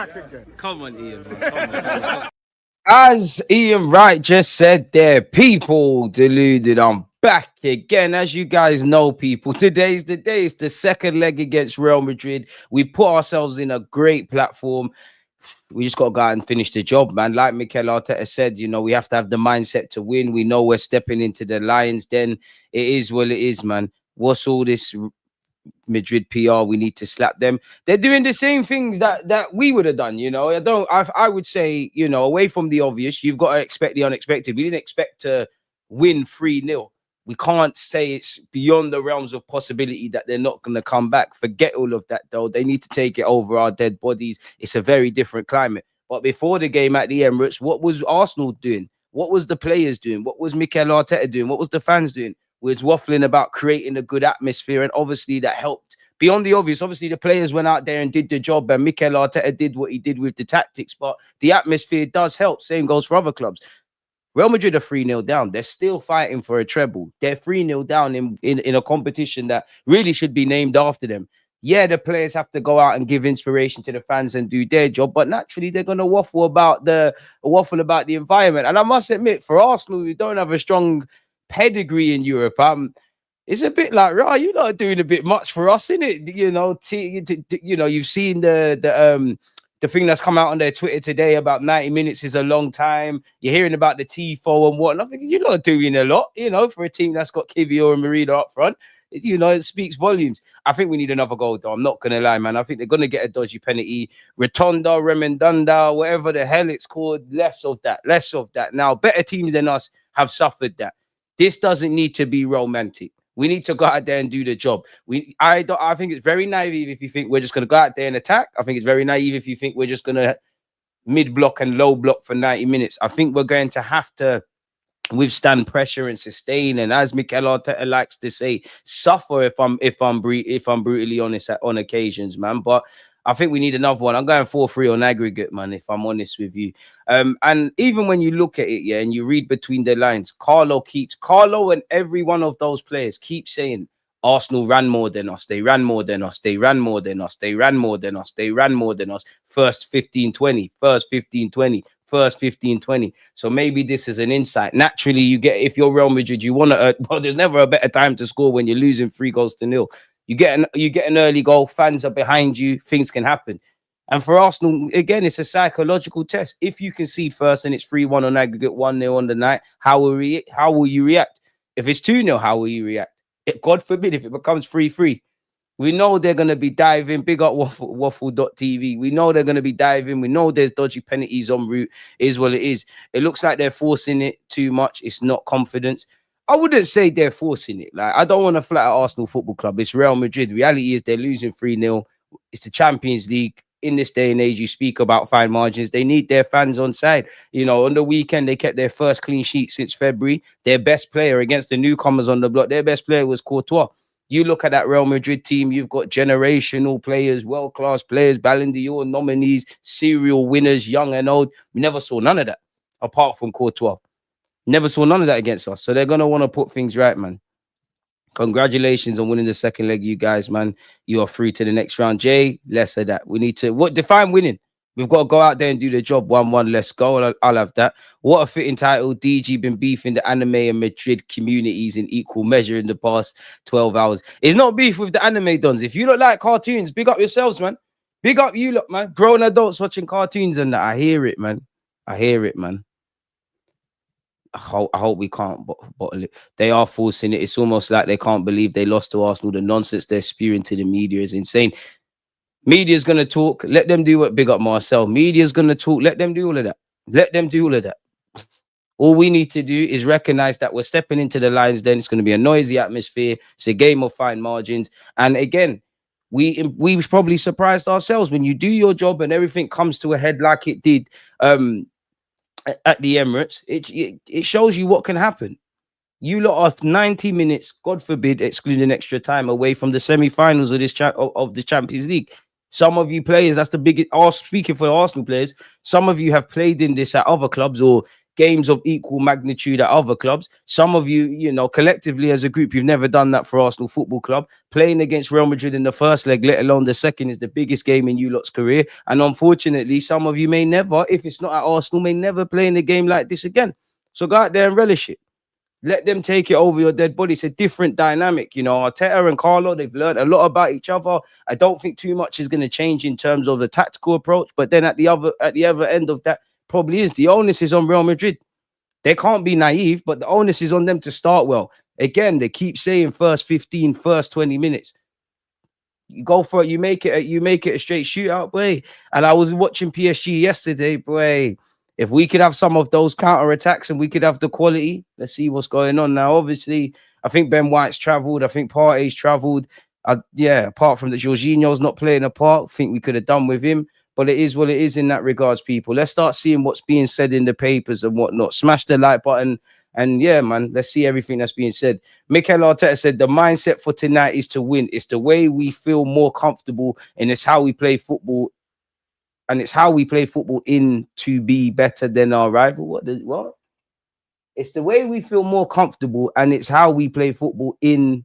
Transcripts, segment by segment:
back again. Come on, Ian. Man. Come on. As Ian Wright just said there, people, deluded, I'm back again. As you guys know, people, today's the day. It's the second leg against Real Madrid. We put ourselves in a great platform. We just got to go out and finish the job, man. Like Mikel Arteta said, you know, we have to have the mindset to win. We know we're stepping into the Lions. Then it is what it is, man. What's all this Madrid PR? We need to slap them. They're doing the same things that we would have done, you know. I would say, you know, away from the obvious, you've got to expect the unexpected. We didn't expect to win 3-0. We can't say it's beyond the realms of possibility that they're not going to come back. Forget all of that, though. They need to take it over our dead bodies. It's a very different climate. But before the game at the Emirates, what was Arsenal doing? What was the players doing? What was Mikel Arteta doing? What was the fans doing? We was waffling about creating a good atmosphere, and obviously that helped. Beyond the obvious, obviously the players went out there and did the job, and Mikel Arteta did what he did with the tactics, but the atmosphere does help. Same goes for other clubs. Real Madrid are 3-0 down. They're still fighting for a treble. They're 3-0 down in a competition that really should be named after them. Yeah, the players have to go out and give inspiration to the fans and do their job, but naturally they're going to waffle about the environment. And I must admit, for Arsenal, we don't have a strong pedigree in Europe. It's a bit like, right, you're not doing a bit much for us, innit? You know, you know, you've seen the thing that's come out on their Twitter today about 90 minutes is a long time. You're hearing about the TIFO and whatnot. I think you're not doing a lot, you know, for a team that's got Kivio and Marina up front. You know, it speaks volumes. I think we need another goal, though. I'm not going to lie, man. I think they're going to get a dodgy penalty. Remontada, Remontada, whatever the hell it's called. Less of that. Less of that. Now, better teams than us have suffered that. This doesn't need to be romantic. We need to go out there and do the job. I think it's very naive if you think we're just going to go out there and attack. I think it's very naive if you think we're just going to mid-block and low-block for 90 minutes. I think we're going to have to withstand pressure and sustain, and as Mikel Arteta likes to say, suffer if I'm brutally honest on occasions, man. But I think we need another one. I'm going 4-3 on aggregate, man, if I'm honest with you. And even when you look at it, yeah, and you read between the lines, Carlo and every one of those players keep saying Arsenal ran more than us. They ran more than us. They ran more than us. They ran more than us. They ran more than us. First 15-20. First 15-20. First 15-20. So maybe this is an insight. Naturally, you get, if you're Real Madrid, you want to, well, there's never a better time to score when you're losing 3-0. You get an early goal, fans are behind you, things can happen. And for Arsenal, again, it's a psychological test. If you can see first and it's 3-1 on aggregate, 1-0 on the night, how will you react? If it's 2-0, how will you react? God forbid if it becomes 3-3. We know they're going to be diving. Big up waffle.tv. We know they're going to be diving. We know there's dodgy penalties en route. It is what it is. It looks like they're forcing it too much. It's not confidence. I wouldn't say they're forcing it. Like, I don't want to flatter Arsenal Football Club. It's Real Madrid. The reality is they're losing 3-0. It's the Champions League. In this day and age, you speak about fine margins. They need their fans on side. You know, on the weekend, they kept their first clean sheet since February. Their best player against the newcomers on the block, their best player was Courtois. You look at that Real Madrid team, you've got generational players, world-class players, Ballon d'Or nominees, serial winners, young and old. We never saw none of that, apart from Courtois. Never saw none of that against us. So they're going to want to put things right, man. Congratulations on winning the second leg, you guys, man. You are through to the next round. Jay, less of that. We need to define winning. We've got to go out there and do the job. 1-1, let's go. I'll have that. What a fitting title. DG been beefing the anime and Madrid communities in equal measure in the past 12 hours. It's not beef with the anime dons. If you don't like cartoons, big up yourselves, man. Big up you lot, man. Grown adults watching cartoons and that. I hear it, man. I hear it, man. I hope we can't bottle it. They are forcing it. It's almost like they can't believe they lost to Arsenal. The nonsense they're spewing to the media is insane. Media's going to talk. Let them do what. Big up Marcel. Media's going to talk. Let them do all of that. Let them do all of that. All we need to do is recognize that we're stepping into the lines. Then it's going to be a noisy atmosphere. It's a game of fine margins. And again, we probably surprised ourselves when you do your job and everything comes to a head like it did at the Emirates. It shows you what can happen. You lot are 90 minutes, God forbid, excluding extra time, away from the semi-finals of the Champions League. Some of you players, that's the biggest. Speaking for Arsenal players, some of you have played in this at other clubs or games of equal magnitude at other clubs. Some of you, you know, collectively as a group, you've never done that for Arsenal Football Club. Playing against Real Madrid in the first leg, let alone the second, is the biggest game in you lot's career. And unfortunately, some of you may never, if it's not at Arsenal, may never play in a game like this again. So go out there and relish it. Let them take it over your dead body. It's a different dynamic. You know, Arteta and Carlo, they've learned a lot about each other. I don't think too much is going to change in terms of the tactical approach. But then at the other end of that, probably is the onus is on Real Madrid. They can't be naive, but the onus is on them to start well. Again, they keep saying first 15, first 20 minutes. You go for it, you make it a straight shootout, boy. And I was watching PSG yesterday, boy. If we could have some of those counter-attacks and we could have the quality, let's see what's going on now. Obviously, I think Ben White's travelled. I think Partey's travelled. Yeah, apart from that, Jorginho's not playing a part. I think we could have done with him. But it is what it is in that regards, people. Let's start seeing what's being said in the papers and whatnot. Smash the like button. And yeah, man, let's see everything that's being said. Mikel Arteta said the mindset for tonight is to win. It's the way we feel more comfortable, and it's how we play football. And it's how we play football in to be better than our rival. What? It's the way we feel more comfortable, and it's how we play football in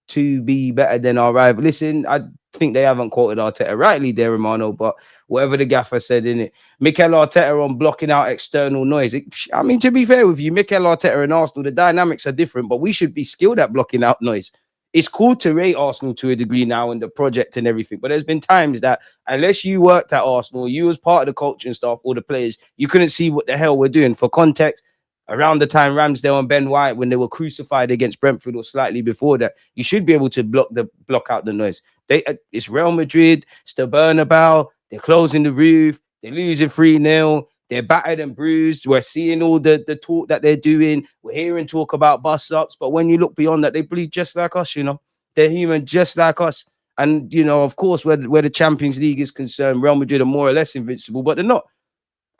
to be better than our rival. Listen, I think they haven't quoted Arteta rightly there, Romano, but whatever the gaffer said in it. Mikel Arteta on blocking out external noise. I mean, to be fair with you, Mikel Arteta and Arsenal, the dynamics are different, but we should be skilled at blocking out noise. It's cool to rate Arsenal to a degree now and the project and everything, but there's been times that unless you worked at Arsenal, you was part of the culture and stuff, or the players, you couldn't see what the hell we're doing. For context, around the time Ramsdale and Ben White, when they were crucified against Brentford or slightly before that, you should be able to block out the noise. It's Real Madrid, it's the Bernabéu, they're closing the roof, they're losing 3-0. They're battered and bruised. We're seeing all the talk that they're doing. We're hearing talk about bust-ups. But when you look beyond that, they bleed just like us, you know. They're human just like us. And, you know, of course, where the Champions League is concerned, Real Madrid are more or less invincible, but they're not.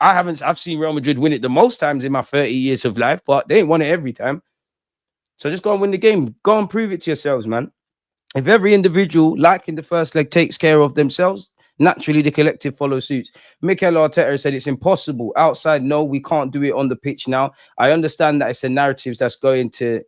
I've seen Real Madrid win it the most times in my 30 years of life, but they ain't won it every time. So just go and win the game. Go and prove it to yourselves, man. If every individual, like in the first leg, takes care of themselves, naturally, the collective follow suit. Mikel Arteta said it's impossible. Outside, no, we can't do it on the pitch now. I understand that it's a narrative that's going to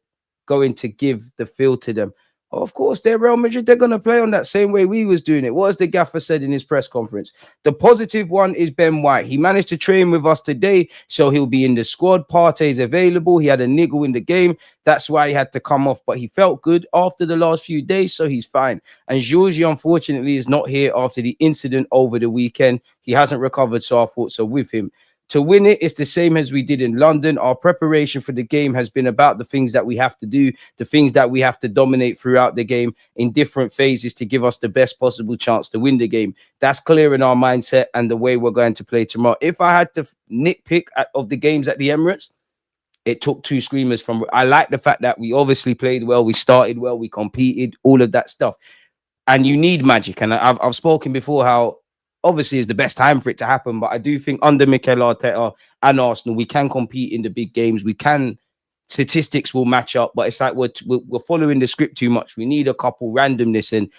give the feel to them. Of course, they're Real Madrid. They're going to play on that same way we was doing it. What has the gaffer said in his press conference? The positive one is Ben White. He managed to train with us today, so he'll be in the squad. Partey's available. He had a niggle in the game. That's why he had to come off, but he felt good after the last few days, so he's fine. And Georgie, unfortunately, is not here after the incident over the weekend. He hasn't recovered, so I thought so with him. To win it, it's the same as we did in London. Our preparation for the game has been about the things that we have to do, the things that we have to dominate throughout the game in different phases to give us the best possible chance to win the game. That's clear in our mindset and the way we're going to play tomorrow. If I had to nitpick of the games at the Emirates, it took two screamers from. I like the fact that we obviously played well, we started well, we competed, all of that stuff. And you need magic. And I've spoken before how obviously it's the best time for it to happen, but I do think under Mikel Arteta and Arsenal, we can compete in the big games. We can, statistics will match up, but it's like we're following the script too much. We need a couple randomness and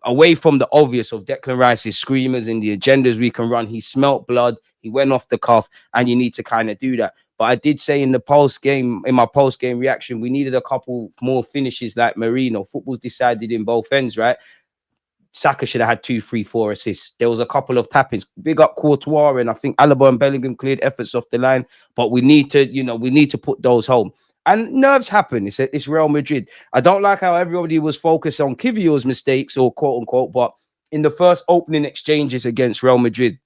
away from the obvious of Declan Rice's screamers and the agendas we can run. He smelt blood. He went off the cuff, and you need to kind of do that. But I did say in my post-game reaction, we needed a couple more finishes like Marino. Football's decided in both ends, right? Saka should have had 2, 3, 4 assists. There was a couple of tappings. Big up Courtois, and I think Saliba and Bellingham cleared efforts off the line. But we need to put those home. And nerves happen. It's Real Madrid. I don't like how everybody was focused on Kivio's mistakes, or quote unquote. But in the first opening exchanges against Real Madrid,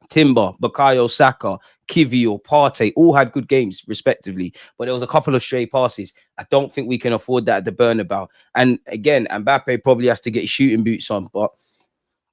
Timber, Bukayo Saka, Kivio, Partey all had good games respectively, but there was a couple of stray passes. I don't think we can afford that at the Bernabeu. And again, Mbappe probably has to get his shooting boots on, but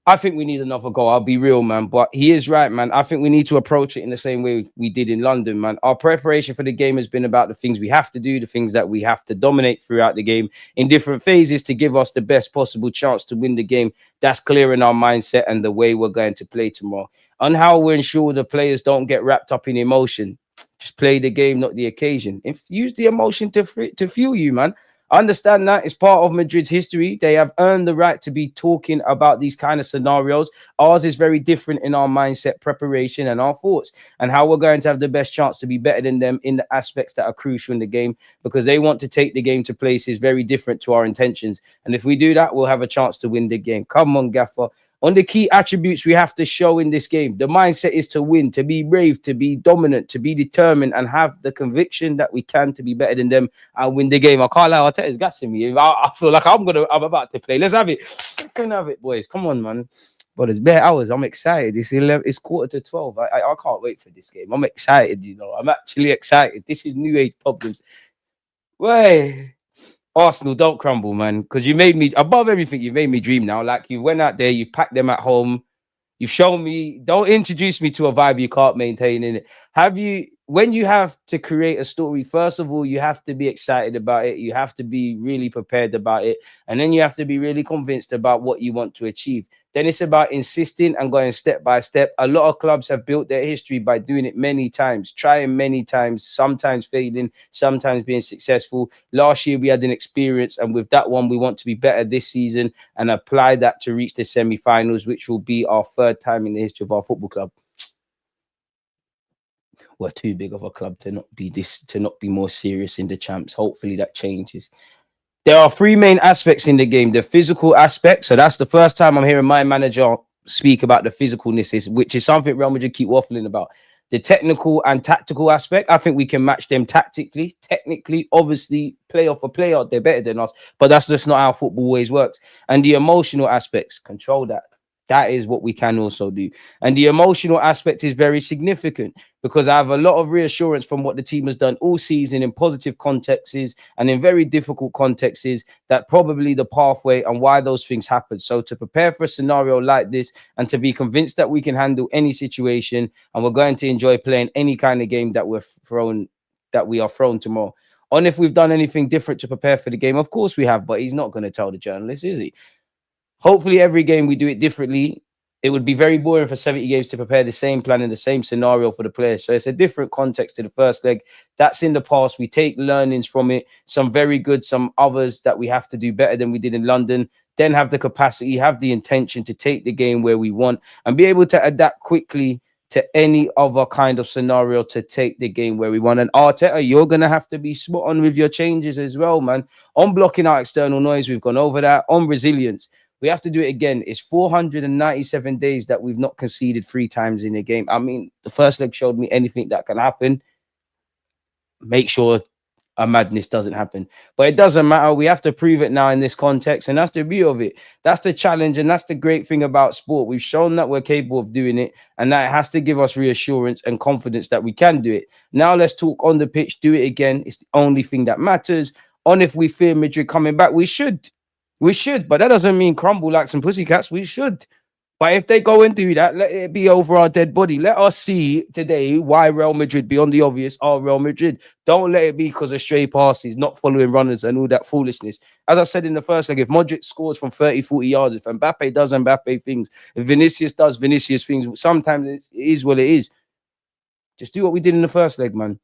I think we need another goal. I'll be real, man. But he is right, man. I think we need to approach it in the same way we did in London, man. Our preparation for the game has been about the things we have to do, the things that we have to dominate throughout the game in different phases to give us the best possible chance to win the game. That's clear in our mindset and the way we're going to play tomorrow. On how we ensure the players don't get wrapped up in emotion. Just play the game, not the occasion. Use the emotion to fuel you, man. I understand that it's part of Madrid's history. They have earned the right to be talking about these kind of scenarios. Ours is very different in our mindset, preparation, and our thoughts, and how we're going to have the best chance to be better than them in the aspects that are crucial in the game, because they want to take the game to places very different to our intentions. And if we do that, we'll have a chance to win the game. Come on, Gaffer. On the key attributes we have to show in this game, the mindset is to win, to be brave, to be dominant, to be determined, and have the conviction that we can to be better than them and win the game. I can't lie, Arteta's gassing me. I feel like I'm about to play. Let's have it. Can have it, boys. Come on, man. But it's bare hours. I'm excited. It's 11:45. I can't wait for this game. I'm excited. I'm actually excited. This is new age problems. Wait. Arsenal, don't crumble, man, because you made me, above everything, you made me dream now. Like, you went out there, you packed them at home, you've shown me, don't introduce me to a vibe you can't maintain in it. When you have to create a story, first of all, you have to be excited about it, you have to be really prepared about it, and then you have to be really convinced about what you want to achieve. Then it's about insisting and going step by step. A lot of clubs have built their history by doing it many times, trying many times, sometimes failing, sometimes being successful. Last year, we had an experience, and with that one, we want to be better this season and apply that to reach the semi-finals, which will be our third time in the history of our football club. We're too big of a club to not be more serious in the champs. Hopefully that changes. There are three main aspects in the game. The physical aspect. So that's the first time I'm hearing my manager speak about the physicalness, which is something Real Madrid keep waffling about. The technical and tactical aspect, I think we can match them tactically. Technically, obviously, player for player, they're better than us. But that's just not how football always works. And the emotional aspects, control that. That is what we can also do. And the emotional aspect is very significant, because I have a lot of reassurance from what the team has done all season in positive contexts and in very difficult contexts, that probably the pathway and why those things happen. So to prepare for a scenario like this and to be convinced that we can handle any situation and we're going to enjoy playing any kind of game that we are thrown tomorrow. On if we've done anything different to prepare for the game, of course we have, but he's not going to tell the journalists, is he? Hopefully, every game we do it differently. It would be very boring for 70 games to prepare the same plan in the same scenario for the players. So it's a different context to the first leg. That's in the past. We take learnings from it. Some very good, some others that we have to do better than we did in London. Then have the capacity, have the intention to take the game where we want and be able to adapt quickly to any other kind of scenario to take the game where we want. And Arteta, you're going to have to be spot on with your changes as well, man. On blocking out external noise, we've gone over that. On resilience, we have to do it again. It's 497 days that we've not conceded 3 times in a game. I mean, the first leg showed me anything that can happen. Make sure a madness doesn't happen. But it doesn't matter. We have to prove it now in this context. And that's the beauty of it. That's the challenge. And that's the great thing about sport. We've shown that we're capable of doing it. And that it has to give us reassurance and confidence that we can do it. Now let's talk on the pitch. Do it again. It's the only thing that matters. On if we fear Madrid coming back, we should. We should, but that doesn't mean crumble like some pussycats. We should. But if they go and do that, let it be over our dead body. Let us see today why Real Madrid, beyond the obvious, are Real Madrid. Don't let it be because of stray passes, not following runners and all that foolishness. As I said in the first leg, if Modric scores from 30, 40 yards, if Mbappe does Mbappe things, if Vinicius does Vinicius things, sometimes it is what it is. Just do what we did in the first leg, man.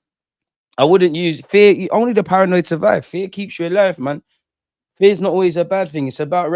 I wouldn't use fear. Only the paranoid survive. Fear keeps you alive, man. Fear's not always a bad thing. It's about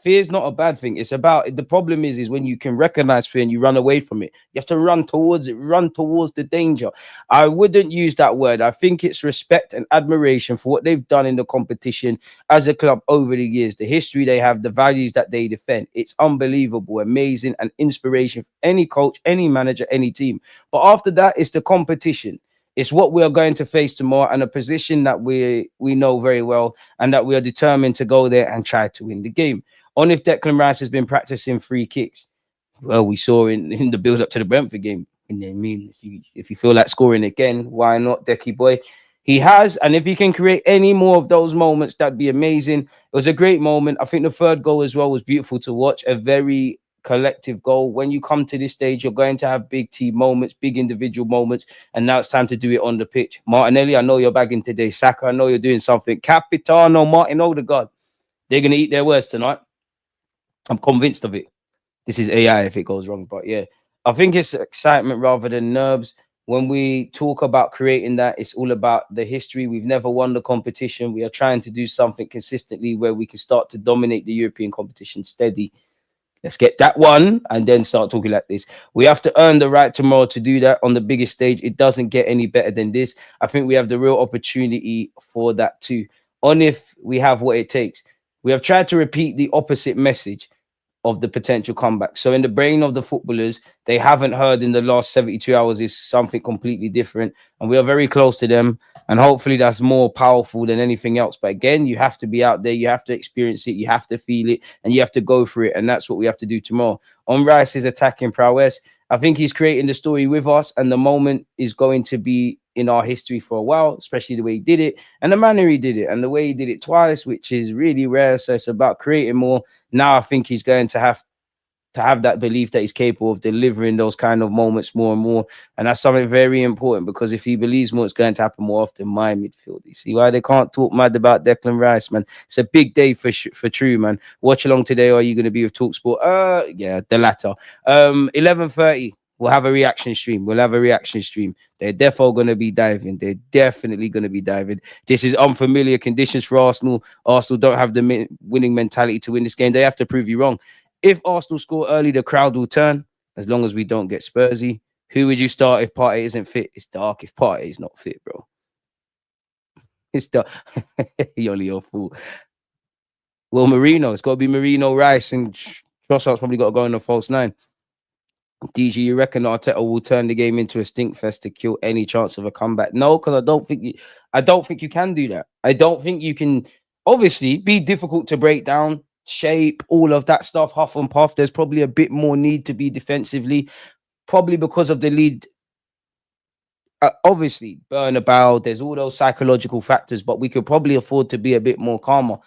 fear's not a bad thing. It's about the problem is when you can recognize fear and you run away from it. You have to run towards it, run towards the danger. I wouldn't use that word. I think it's respect and admiration for what they've done in the competition as a club over the years, the history they have, the values that they defend. It's unbelievable, amazing, and inspiration for any coach, any manager, any team. But after that, it's the competition. It's what we are going to face tomorrow and a position that we know very well and that we are determined to go there and try to win the game. On if Declan Rice has been practicing free kicks. Well, we saw in the build-up to the Brentford game. And I mean, if you feel like scoring again, why not, Decky boy? He has, and if he can create any more of those moments, that'd be amazing. It was a great moment. I think the third goal as well was beautiful to watch. A very collective goal. When you come to this stage, you're going to have big team moments, big individual moments, and now it's time to do it on the pitch. Martinelli, I know you're bagging today. Saka, I know you're doing something. Capitano, Martin Odegaard, they're going to eat their words tonight. I'm convinced of it. This is AI if it goes wrong, but yeah, I think it's excitement rather than nerves. when we talk about creating that, it's all about the history. We've never won the competition. We are trying to do something consistently where we can start to dominate the European competition steady. Let's get that one and then start talking like this. We have to earn the right tomorrow to do that on the biggest stage. It doesn't get any better than this. I think we have the real opportunity for that too. On if we have what it takes. We have tried to repeat the opposite message of the potential comeback. So in the brain of the footballers, they haven't heard in the last 72 hours is something completely different. And we are very close to them. And hopefully that's more powerful than anything else. But again, you have to be out there. You have to experience it. You have to feel it. And you have to go for it. And that's what we have to do tomorrow. On Rice's attacking prowess, I think he's creating the story with us. And the moment is going to be in our history for a while, especially the way he did it and the manner he did it and the way he did it twice, which is really rare. So it's about creating more. Now I think he's going to have that belief that he's capable of delivering those kind of moments more and more. And that's something very important, because if he believes more, it's going to happen more often. My midfield. You see why they can't talk mad about Declan Rice, man. It's a big day for True, man. Watch along today, or are you going to be with TalkSport? Yeah, the latter. 11:30. We'll have a reaction stream. They're definitely going to be diving. They're definitely going to be diving. This is unfamiliar conditions for Arsenal. Arsenal don't have the winning mentality to win this game. They have to prove you wrong. If Arsenal score early, the crowd will turn, as long as we don't get Spursy. Who would you start if Partey isn't fit? It's dark if Partey is not fit, bro. It's dark. You're only your fool. Well, Marino. It's got to be Marino, Rice, and Trossard's probably got to go in the false nine. DG, you reckon Arteta will turn the game into a stink fest to kill any chance of a comeback? No, because I don't think you can do that. I don't think you can. Obviously, be difficult to break down, shape, all of that stuff, huff and puff. There's probably a bit more need to be defensively, probably because of the lead. Obviously, Bernabéu, there's all those psychological factors, but we could probably afford to be a bit more calmer.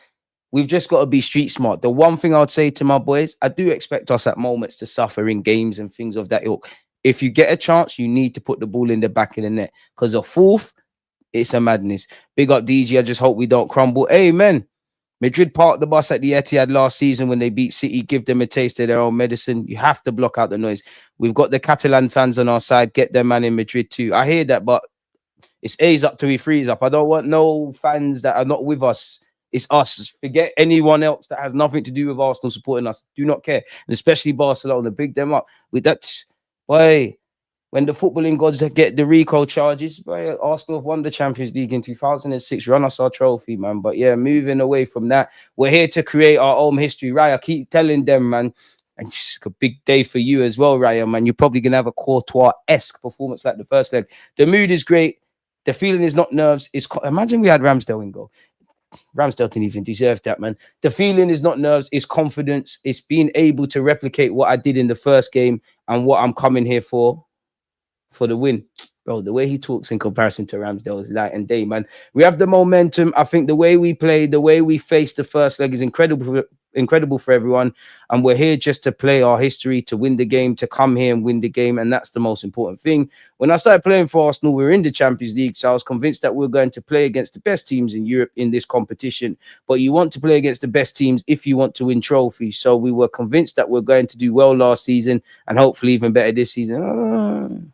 We've just got to be street smart. The one thing I'd say to my boys, I do expect us at moments to suffer in games and things of that ilk. If you get a chance, you need to put the ball in the back of the net, because a fourth, it's a madness. Big up DG. I just hope we don't crumble. Amen. Madrid parked the bus at the Etihad last season when they beat City. Give them a taste of their own medicine. You have to block out the noise. We've got the Catalan fans on our side. Get their man in Madrid too. I hear that, but it's A's up to we freeze up. I don't want no fans that are not with us. It's us. Forget anyone else that has nothing to do with Arsenal supporting us. Do not care. And especially Barcelona. Big them up. With that, boy, when the footballing gods get the RICO charges, boy, Arsenal have won the Champions League in 2006. Run us our trophy, man. But yeah, moving away from that, we're here to create our own history. Raya, keep telling them, man. And it's a big day for you as well, Raya, man. You're probably going to have a Courtois-esque performance like the first leg. The mood is great. The feeling is not nerves. Imagine we had Ramsdale in goal. Ramsdale didn't even deserve that, man. The feeling is not nerves, it's confidence. It's being able to replicate what I did in the first game and what I'm coming here for the win. Bro, the way he talks in comparison to Ramsdale is light and day, man. We have the momentum. I think the way we play, the way we face the first leg is incredible for everyone. And we're here just to play our history, to win the game, to come here and win the game. And that's the most important thing. When I started playing for Arsenal, we were in the Champions League. So I was convinced that we we're going to play against the best teams in Europe in this competition. But you want to play against the best teams if you want to win trophies. So we were convinced that we're going to do well last season and hopefully even better this season.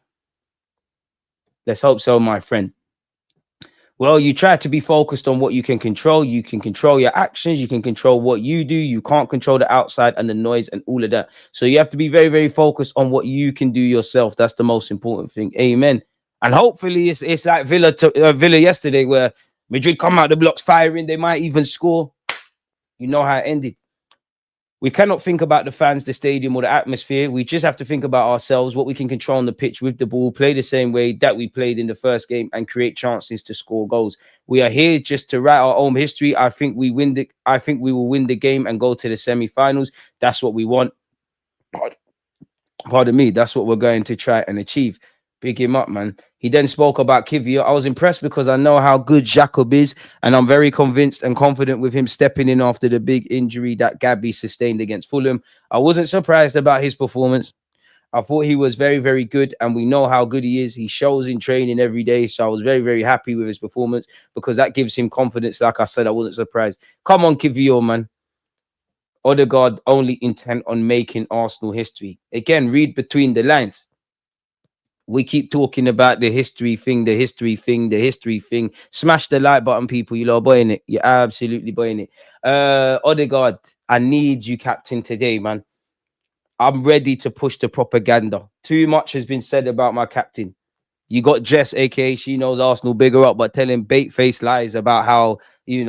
Let's hope so, my friend. Well, you try to be focused on what you can control. You can control your actions. You can control what you do. You can't control the outside and the noise and all of that. So you have to be very, very focused on what you can do yourself. That's the most important thing. Amen. And hopefully it's like Villa yesterday, where Madrid come out the blocks firing. They might even score. You know how it ended. We cannot think about the fans, the stadium, or the atmosphere. We just have to think about ourselves, what we can control on the pitch with the ball, play the same way that we played in the first game, and create chances to score goals. We are here just to write our own history. I think we will win the game and go to the semi-finals. That's what we want. Pardon me. That's what we're going to try and achieve. Big him up, man. He then spoke about Kivio. I was impressed because I know how good Jacob is, and I'm very convinced and confident with him stepping in after the big injury that Gabby sustained against Fulham. I wasn't surprised about his performance. I thought he was very, very good, and we know how good he is. He shows in training every day, so I was very, very happy with his performance because that gives him confidence. Like I said, I wasn't surprised. Come on, Kivio, man. Odegaard only intent on making Arsenal history. Again, read between the lines. We keep talking about the history thing, the history thing, the history thing. Smash the like button, people. You lot are buying it. You're absolutely buying it. Odegaard, I need you, captain, today, man. I'm ready to push the propaganda. Too much has been said about my captain. You got Jess, aka she knows Arsenal, bigger up, but telling bait-faced lies about how, he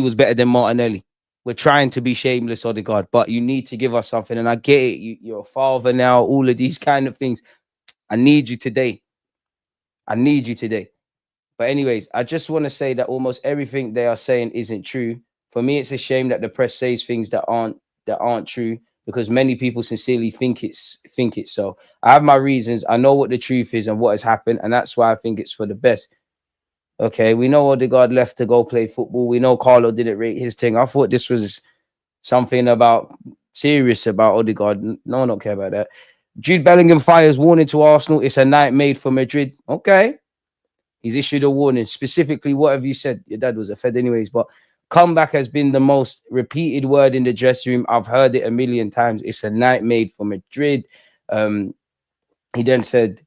was better than Martinelli. We're trying to be shameless, Odegaard, but you need to give us something. And I get it. You're a father now, all of these kind of things. I need you today. I need you today. But anyways, I just want to say that almost everything they are saying isn't true. For me, it's a shame that the press says things that aren't true, because many people sincerely think it's so. I have my reasons. I know what the truth is and what has happened, and that's why I think it's for the best. Okay, we know Odegaard left to go play football. We know Carlo didn't rate his thing. I thought this was something serious about Odegaard. No one don't care about that. Jude Bellingham fires warning to Arsenal. It's a night made for Madrid. Okay. He's issued a warning. Specifically, what have you said? Your dad was a Fed anyways, but comeback has been the most repeated word in the dressing room. I've heard it a million times. It's a night made for Madrid. He then said,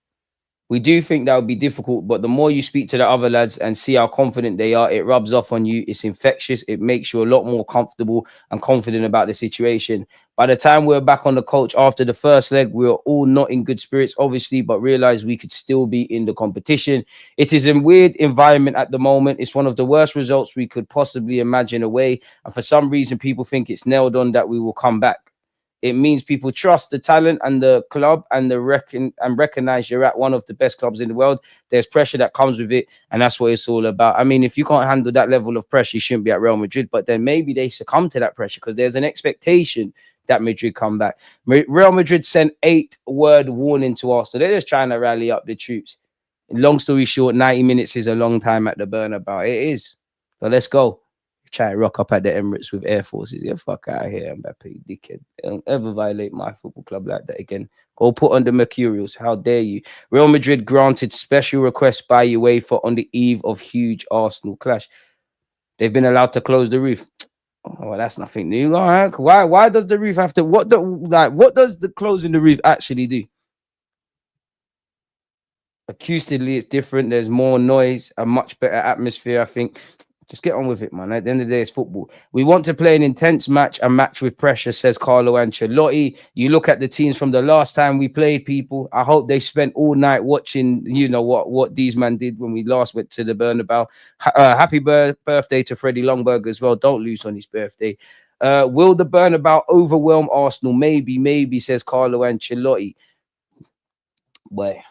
we do think that would be difficult, but the more you speak to the other lads and see how confident they are, it rubs off on you. It's infectious. It makes you a lot more comfortable and confident about the situation. By the time we were back on the coach after the first leg, we were all not in good spirits, obviously, but realized we could still be in the competition. It is a weird environment at the moment. It's one of the worst results we could possibly imagine away. And for some reason, people think it's nailed on that we will come back. It means people trust the talent and the club and recognize you're at one of the best clubs in the world. There's pressure that comes with it, and that's what it's all about. I mean, if you can't handle that level of pressure, you shouldn't be at Real Madrid. But then maybe they succumb to that pressure because there's an expectation that Madrid come back. Real Madrid sent 8-word warning to Arsenal. They're just trying to rally up the troops. Long story short, 90 minutes is a long time at the Bernabéu. It is. But let's go. Try and rock up at the Emirates with Air Forces. Get fuck out of here, Mbappe, dickhead. Don't ever violate my football club like that again. Go put on the Mercurials. How dare you? Real Madrid granted special requests by UEFA on the eve of huge Arsenal clash. They've been allowed to close the roof. Oh, well, that's nothing new. All right. Why does the roof have to? What does the closing the roof actually do? Acoustically, it's different. There's more noise, a much better atmosphere, I think. Just get on with it, man. At the end of the day, it's football. We want to play an intense match, a match with pressure, says Carlo Ancelotti. You look at the teams from the last time we played, people. I hope they spent all night watching, what these man did when we last went to the Bernabeu. Happy birthday to Freddie Longberg as well. Don't lose on his birthday. Will the Bernabeu overwhelm Arsenal? Maybe, says Carlo Ancelotti. Boy.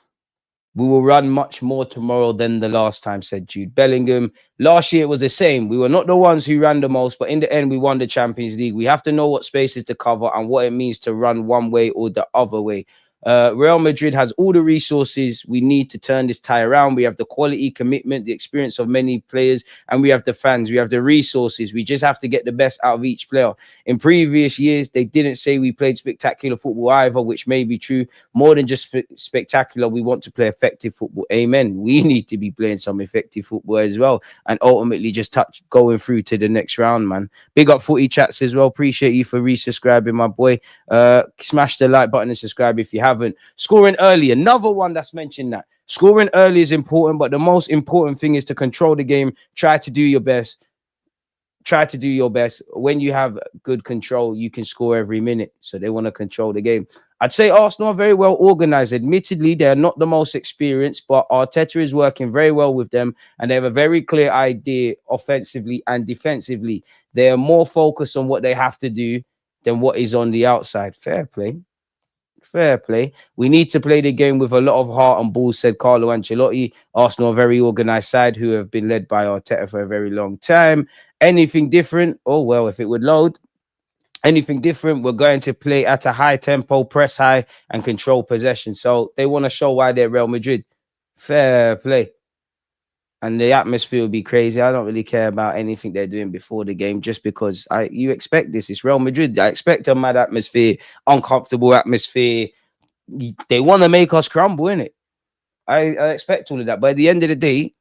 We will run much more tomorrow than the last time, said Jude Bellingham. Last year, it was the same. We were not the ones who ran the most, but in the end, we won the Champions League. We have to know what spaces to cover and what it means to run one way or the other way. Real Madrid has all the resources we need to turn this tie around. We have the quality, commitment, the experience of many players, and we have the fans. We have the resources. We just have to get the best out of each player. In previous years, they didn't say we played spectacular football either, which may be true. More than just spectacular, we want to play effective football. Amen. We need to be playing some effective football as well, and ultimately just going through to the next round, man. Big up Footy Chats as well. Appreciate you for resubscribing, my boy. Smash the like button and subscribe if you haven't. Scoring early, another one that's mentioned that. Scoring early is important, but the most important thing is to control the game. Try to do your best. When you have good control, you can score every minute. So they want to control the game. I'd say Arsenal are very well organized. Admittedly, they're not the most experienced, but Arteta is working very well with them, and they have a very clear idea offensively and defensively. They are more focused on what they have to do than what is on the outside. Fair play. We need to play the game with a lot of heart and balls, said Carlo Ancelotti. Arsenal are a very organized side who have been led by Arteta for a very long time. Anything different? Oh, well, if it would load. Anything different, we're going to play at a high tempo, press high, and control possession. So they want to show why they're Real Madrid. Fair play. And the atmosphere will be crazy. I don't really care about anything they're doing before the game, just because you expect this. It's Real Madrid. I expect a mad atmosphere, uncomfortable atmosphere. They want to make us crumble, innit? I expect all of that. But at the end of the day,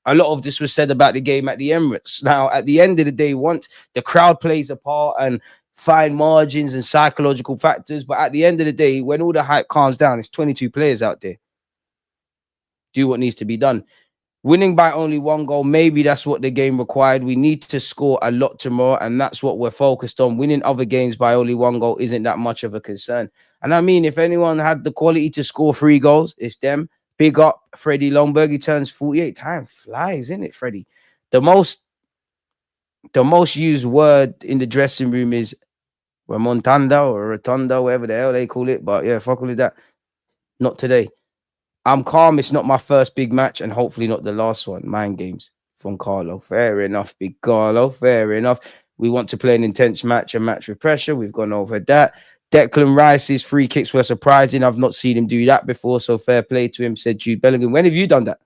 a lot of this was said about the game at the Emirates. Now, at the end of the day, once the crowd plays a part and fine margins and psychological factors. But at the end of the day, when all the hype calms down, it's 22 players out there. Do what needs to be done. Winning by only 1 goal, maybe that's what the game required. We need to score a lot tomorrow, and that's what we're focused on. Winning other games by only 1 goal isn't that much of a concern. And I mean, if anyone had the quality to score 3 goals, it's them. Big up Freddie Longberg. He turns 48. Time flies, isn't it, Freddie? The most used word in the dressing room is Remontada or Rotunda, whatever the hell they call it. But yeah, fuck all of that. Not today. I'm calm. It's not my first big match, and hopefully not the last one. Mind games from Carlo. Fair enough, big Carlo. Fair enough. We want to play an intense match, a match with pressure. We've gone over that. Declan Rice's free kicks were surprising. I've not seen him do that before, so fair play to him, said Jude Bellingham. When have you done that?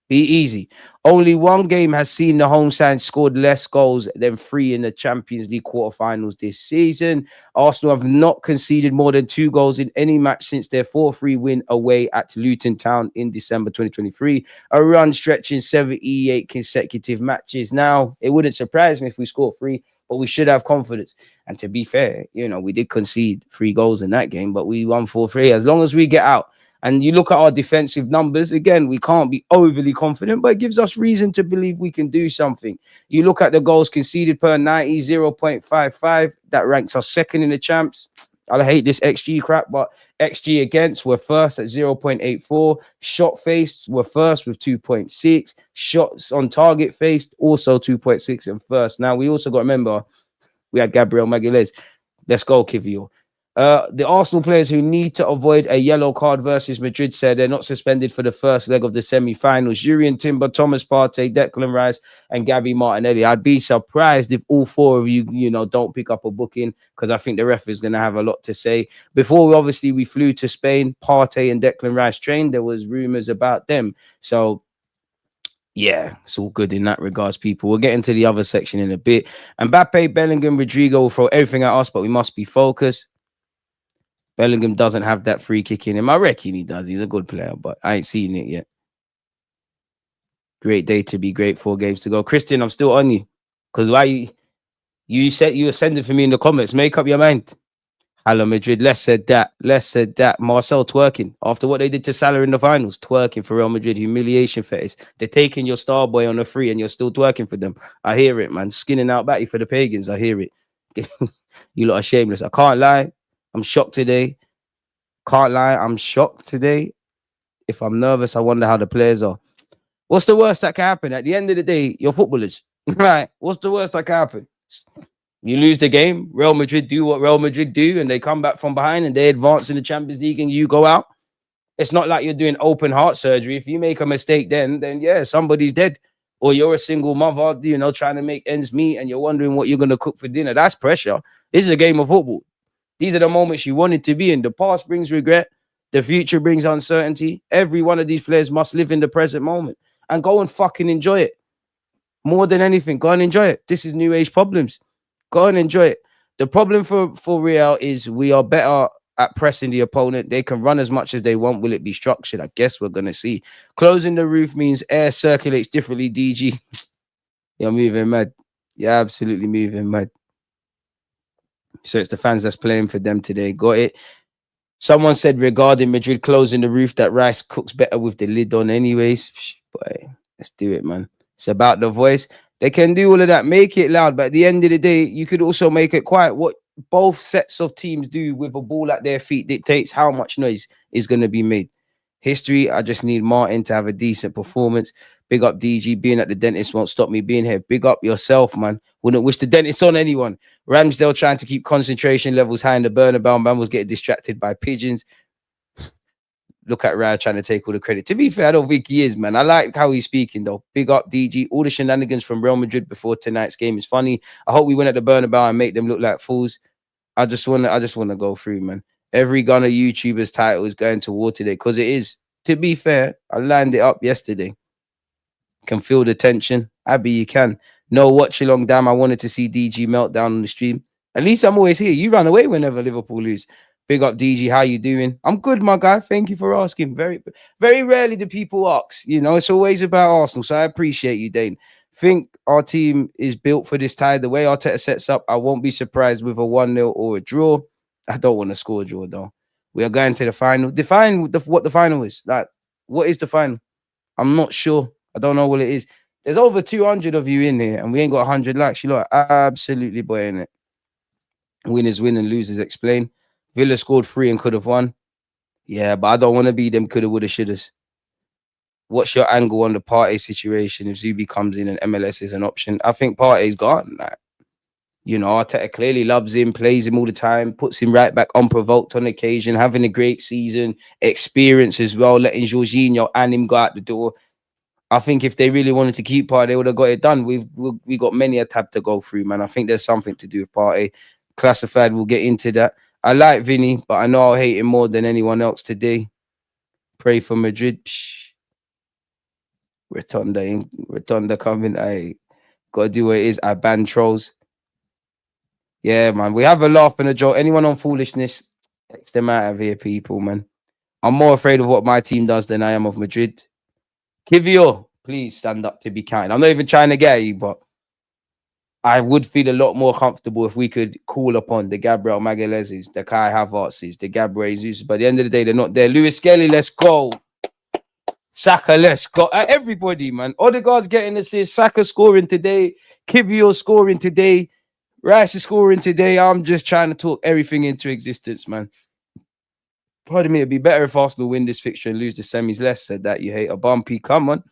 Be easy. Only one game has seen the home side scored less goals than 3 in the Champions League quarterfinals this season. Arsenal have not conceded more than 2 goals in any match since their 4-3 win away at Luton Town in December 2023. A run stretching 78 consecutive matches. Now, it wouldn't surprise me if we scored 3, but we should have confidence. And to be fair, you know, we did concede 3 goals in that game, but we won 4-3. As long as we get out. And you look at our defensive numbers, again, we can't be overly confident, but it gives us reason to believe we can do something. You look at the goals conceded per 90, 0.55. That ranks us second in the champs. I hate this XG crap, but XG against, we're first at 0.84. Shot faced, we're first with 2.6. Shots on target faced, also 2.6 and first. Now, we also got to remember, we had Gabriel Magalhaes. Let's go, Kivio. The Arsenal players who need to avoid a yellow card versus Madrid said they're not suspended for the first leg of the semi-finals. Jurriën Timber, Thomas Partey, Declan Rice, and Gabby Martinelli. I'd be surprised if all 4 of you, don't pick up a booking, because I think the ref is going to have a lot to say. Before we flew to Spain, Partey and Declan Rice trained. There was rumors about them. So yeah, it's all good in that regards, people. We'll get into the other section in a bit. Mbappe, Bellingham, Rodrigo will throw everything at us, but we must be focused. Bellingham doesn't have that free kick in him. I reckon he does. He's a good player, but I ain't seen it yet. Great day to be great. 4 games to go. Christian, I'm still on you. Because why you said you were sending for me in the comments. Make up your mind. Hello, Madrid. Less said that. Marcel twerking. After what they did to Salah in the finals, twerking for Real Madrid. Humiliation face. They're taking your star boy on a free and you're still twerking for them. I hear it, man. Skinning out Batty for the pagans. I hear it. You lot are shameless. I can't lie. I'm shocked today. Can't lie. I'm shocked today. If I'm nervous, I wonder how the players are. What's the worst that can happen? At the end of the day, you're footballers. Right? What's the worst that can happen? You lose the game. Real Madrid do what Real Madrid do, and they come back from behind and they advance in the Champions League and you go out. It's not like you're doing open heart surgery. If you make a mistake then yeah, somebody's dead. Or you're a single mother, trying to make ends meet and you're wondering what you're going to cook for dinner. That's pressure. This is a game of football. These are the moments you wanted to be in. The past brings regret. The future brings uncertainty. Every one of these players must live in the present moment and go and fucking enjoy it. More than anything, go and enjoy it. This is new age problems. Go and enjoy it. The problem for Real is we are better at pressing the opponent. They can run as much as they want. Will it be structured? I guess we're going to see. Closing the roof means air circulates differently, DG. You're moving mad. You're absolutely moving mad. So it's the fans that's playing for them today. Got it. Someone said regarding Madrid closing the roof that Rice cooks better with the lid on anyways. Boy, let's do it, man. It's about the voice. They can do all of that. Make it loud. But at the end of the day, you could also make it quiet. What both sets of teams do with a ball at their feet dictates how much noise is going to be made. History, I just need Martin to have a decent performance. Big up DG. Being at the dentist won't stop me being here. Big up yourself, man. Wouldn't wish the dentist on anyone. Ramsdale trying to keep concentration levels high in the Bernabéu. Man was getting distracted by pigeons. Look at Raya trying to take all the credit. To be fair, I don't think he is, man. I like how he's speaking, though. Big up DG. All the shenanigans from Real Madrid before tonight's game is funny. I hope we win at the Bernabéu and make them look like fools. I just wanna go through, man. Every Gunner YouTuber's title is going toward today because it is. To be fair, I lined it up yesterday. Can feel the tension. Abby, you can. No watch along. Damn, I wanted to see DG meltdown on the stream. At least I'm always here. You run away whenever Liverpool lose. Big up DG. How you doing? I'm good, my guy. Thank you for asking. Very, very rarely do people ask. It's always about Arsenal. So I appreciate you, Dane. Think our team is built for this tie. The way Arteta sets up, I won't be surprised with a 1-0 or a draw. I don't want to score a draw, though. We are going to the final. Define what the final is. Like, what is the final? I'm not sure. I don't know what it is. There's over 200 of you in here, and we ain't got 100 likes. You lot are absolutely boying it. Winners win and losers explain. Villa scored 3 and could have won. Yeah, but I don't want to be them coulda, woulda, shouldas. What's your angle on the Partey situation if Zubi comes in and MLS is an option? I think Partey's gone. Like, you know, Arteta clearly loves him, plays him all the time, puts him right back unprovoked on occasion, having a great season, experience as well, letting Jorginho and him go out the door. I think if they really wanted to keep Partey, they would have got it done. We got many a tab to go through, man. I think there's something to do with Partey. Classified, we'll get into that. I like Vinny, but I know I'll hate him more than anyone else today. Pray for Madrid. Psh. Rotunda coming. I gotta do what it is. I ban trolls. Yeah, man. We have a laugh and a joke. Anyone on foolishness, text them out of here, people, man. I'm more afraid of what my team does than I am of Madrid. Kivio, please stand up to be kind. I'm not even trying to get you, but I would feel a lot more comfortable if we could call upon the Gabriel Magalhães, the Kai Havertzes, the Gabriel Jesus. But at the end of the day, they're not there. Lewis Skelly, let's go. Saka, let's go. Everybody, man. Odegaard's getting assists. Saka scoring today. Kivio scoring today. Rice is scoring today. I'm just trying to talk everything into existence, man. Pardon me, it'd be better if Arsenal win this fixture and lose the semis. Less said that. You hate a bumpy. Come on.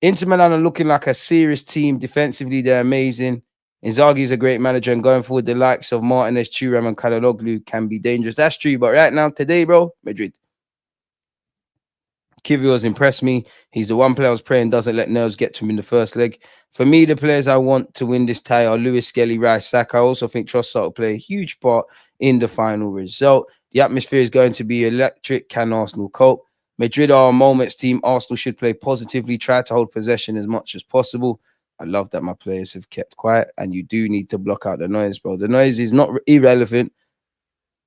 Inter Milan are looking like a serious team. Defensively, they're amazing. Inzaghi's a great manager, and going forward, the likes of Martinez, Thuram, and Kalhanoglu can be dangerous. That's true, but right now, today, bro, Madrid. Kivio has impressed me. He's the one player I was praying doesn't let nerves get to him in the first leg. For me, the players I want to win this tie are Lewis Skelly, Rice, Saka. I also think Trossard will play a huge part in the final result. The atmosphere is going to be electric. Can Arsenal cope? Madrid are a moments team. Arsenal should play positively, try to hold possession as much as possible. I love that my players have kept quiet, and you do need to block out the noise, bro. The noise is not irrelevant,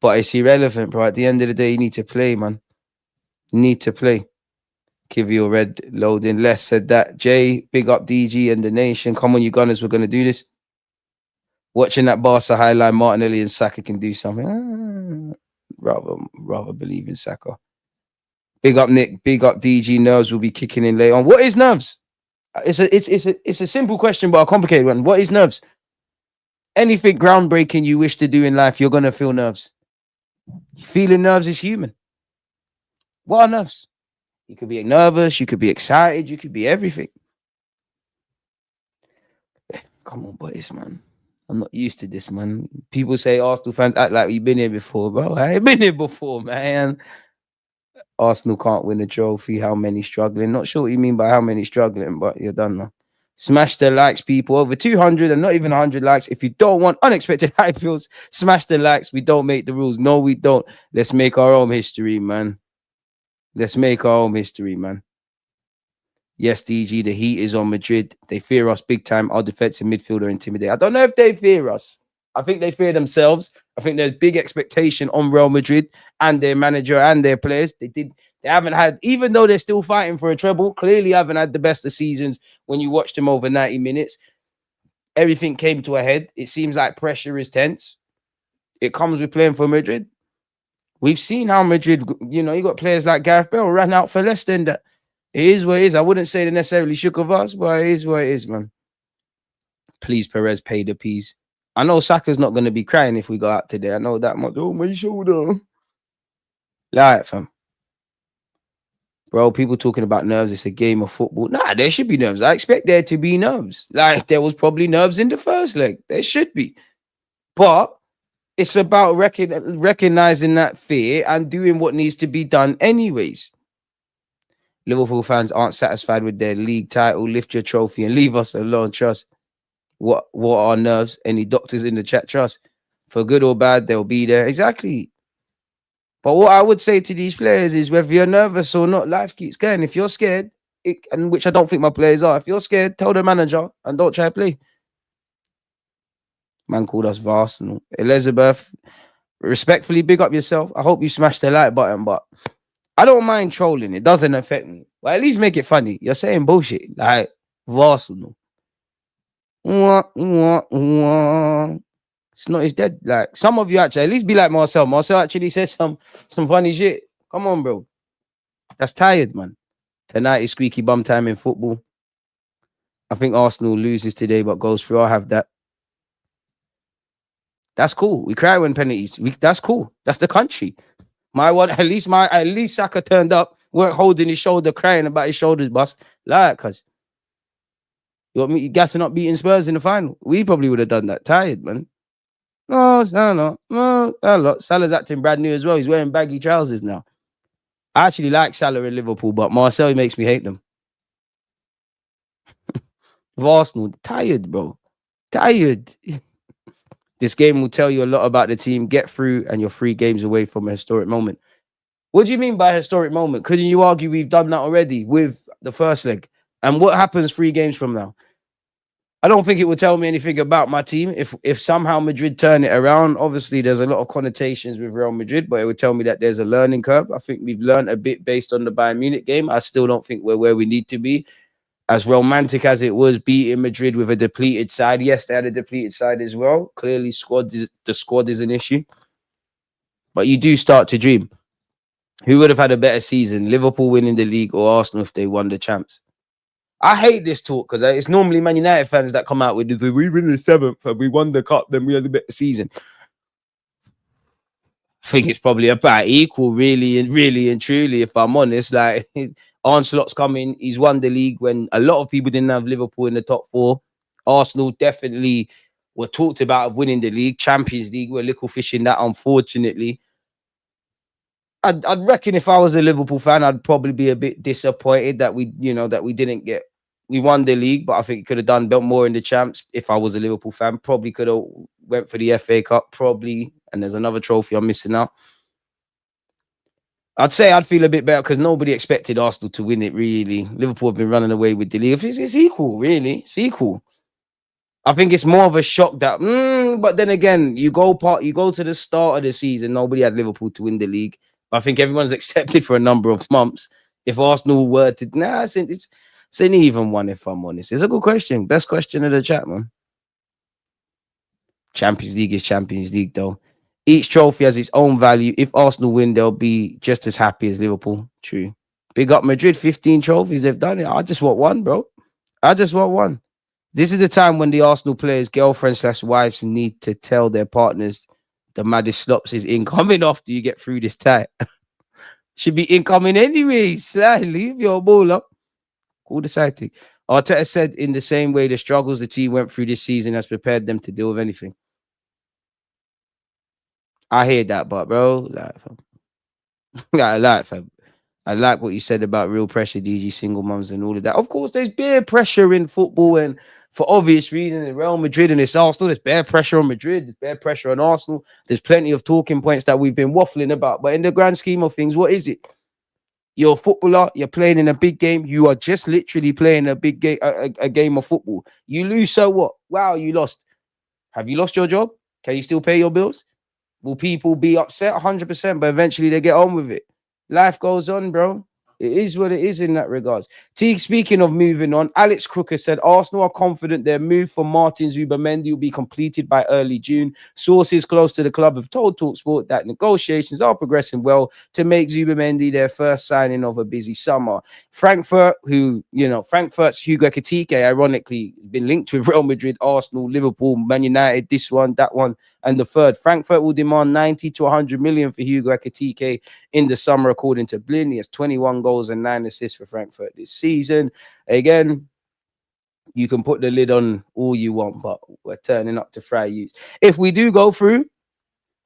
but it's irrelevant, bro. At the end of the day, you need to play, man. You need to play. Kivio red loading. Les said that. Jay, big up DG and the nation. Come on, you Gunners, we're going to do this. Watching that Barca highlight, Martinelli and Saka can do something. Rather believe in Saka. Big up Nick. Big up DG. Nerves will be kicking in later on. What is nerves? It's a simple question, but a complicated one. What is nerves? Anything groundbreaking you wish to do in life, you're going to feel nerves. Feeling nerves is human. What are nerves? You could be nervous, you could be excited, you could be everything. Come on, boys, man. I'm not used to this, man. People say Arsenal fans act like we've been here before, bro. I ain't been here before, man. Arsenal can't win a trophy. How many struggling? Not sure what you mean by how many struggling, but you're done now. Smash the likes, people. Over 200 and not even 100 likes. If you don't want unexpected hype feels, smash the likes. We don't make the rules. No, we don't. Let's make our own history, man. Let's make our own history, man. Yes, DG, the heat is on Madrid. They fear us big time. Our defensive midfielder intimidated. I don't know if they fear us. I think they fear themselves. I think there's big expectation on Real Madrid and their manager and their players. They haven't had, even though they're still fighting for a treble, clearly haven't had the best of seasons when you watched them over 90 minutes. Everything came to a head. It seems like pressure is tense. It comes with playing for Madrid. We've seen how Madrid, you know, you got players like Gareth Bale ran out for less than that. It is what it is. I wouldn't say they're necessarily shook of us, but it is what it is, man. Please, Perez, pay the peas. I know Saka's not going to be crying if we go out today. I know that much. Oh, my shoulder. Like, fam. Bro, people talking about nerves. It's a game of football. Nah, there should be nerves. I expect there to be nerves. Like, there was probably nerves in the first leg. There should be. But it's about recognizing that fear and doing what needs to be done anyways. Liverpool fans aren't satisfied with their league title. Lift your trophy and leave us alone. Trust. What are nerves? Any doctors in the chat? Trust. For good or bad, they'll be there. Exactly. But what I would say to these players is whether you're nervous or not, life keeps going. If you're scared, and which I don't think my players are, if you're scared, tell the manager and don't try to play. Man called us Arsenal. Elizabeth, respectfully, big up yourself. I hope you smash the like button, but I don't mind trolling. It doesn't affect me. Well, at least make it funny. You're saying bullshit like Arsenal. Wah, wah, wah. It's not his dead. Like some of you actually, at least be like Marcel. Marcel actually says some funny shit. Come on, bro. That's tired, man. Tonight is squeaky bum time in football. I think Arsenal loses today, but goes through. I'll have that. That's cool. We cry when penalties. That's cool. That's the country. At least Saka turned up, weren't holding his shoulder, crying about his shoulders bust. Like, cuz you want me you guys are not beating Spurs in the final. We probably would have done that. Tired, man. No. Salah's acting brand new as well. He's wearing baggy trousers now. I actually like Salah in Liverpool, but Marcel makes me hate them. With Arsenal, tired, bro. Tired. This game will tell you a lot about the team. Get through, and you're 3 games away from a historic moment. What do you mean by historic moment? Couldn't you argue we've done that already with the first leg? And what happens 3 games from now? I don't think it would tell me anything about my team. If somehow Madrid turn it around, obviously there's a lot of connotations with Real Madrid, but it would tell me that there's a learning curve. I think we've learned a bit based on the Bayern Munich game. I still don't think we're where we need to be. As romantic as it was beating Madrid with a depleted side, yes, they had a depleted side as well. Clearly, the squad is an issue. But you do start to dream. Who would have had a better season? Liverpool winning the league or Arsenal if they won the champs? I hate this talk because it's normally Man United fans that come out with the we win the 7th and we won the cup, then we had a better season. I think it's probably about equal, really and truly, if I'm honest. Like, Ancelot's coming, he's won the league when a lot of people didn't have Liverpool in the top 4. Arsenal definitely were talked about winning the league. Champions League, we're little fish in that, unfortunately. I'd reckon if I was a Liverpool fan, I'd probably be a bit disappointed that we didn't get. We won the league, but I think it could have done more in the champs. If I was a Liverpool fan, probably could have went for the FA Cup, probably. And there's another trophy I'm missing out. I'd say I'd feel a bit better because nobody expected Arsenal to win it, really. Liverpool have been running away with the league. It's equal, really. It's equal. I think it's more of a shock that, but then again, you go to the start of the season, nobody had Liverpool to win the league. I think everyone's accepted for a number of months. If Arsenal were to, it's an even one, if I'm honest. It's a good question. Best question of the chat, man. Champions League is Champions League, though. Each trophy has its own value. If Arsenal win, they'll be just as happy as Liverpool. True. Big up Madrid, 15 trophies. They've done it. I just want one, bro. I just want one. This is the time when the Arsenal players, girlfriends/wives, need to tell their partners the maddest slops is incoming after you get through this tie. Should be incoming anyways. Leave your ball up. Call the sidekick. Arteta said in the same way the struggles the team went through this season has prepared them to deal with anything. I hear that, but bro, I like what you said about real pressure, DG, single mums and all of that. Of course, there's bare pressure in football, and for obvious reasons, in Real Madrid and it's Arsenal, there's bare pressure on Madrid, there's bare pressure on Arsenal. There's plenty of talking points that we've been waffling about. But in the grand scheme of things, what is it? You're a footballer, you're playing in a big game, you are just literally playing a big game, a game of football. You lose, so what? Wow, you lost. Have you lost your job? Can you still pay your bills? Will people be upset? 100%, but eventually they get on with it. Life goes on, bro. It is what it is in that regards. Speaking of moving on, Alex Crooker said Arsenal are confident their move for Martin Zubimendi will be completed by early June. Sources close to the club have told TalkSport that negotiations are progressing well to make Zubimendi their first signing of a busy summer. Frankfurt's Hugo Ekitike, ironically, been linked with Real Madrid, Arsenal, Liverpool, Man United, this one, that one, and the third. Frankfurt will demand 90 to 100 million for Hugo Ekitike in the summer, according to Blin. He has 21 goals and 9 assists for Frankfurt this season. Again, you can put the lid on all you want, but we're turning up to fry you. If we do go through,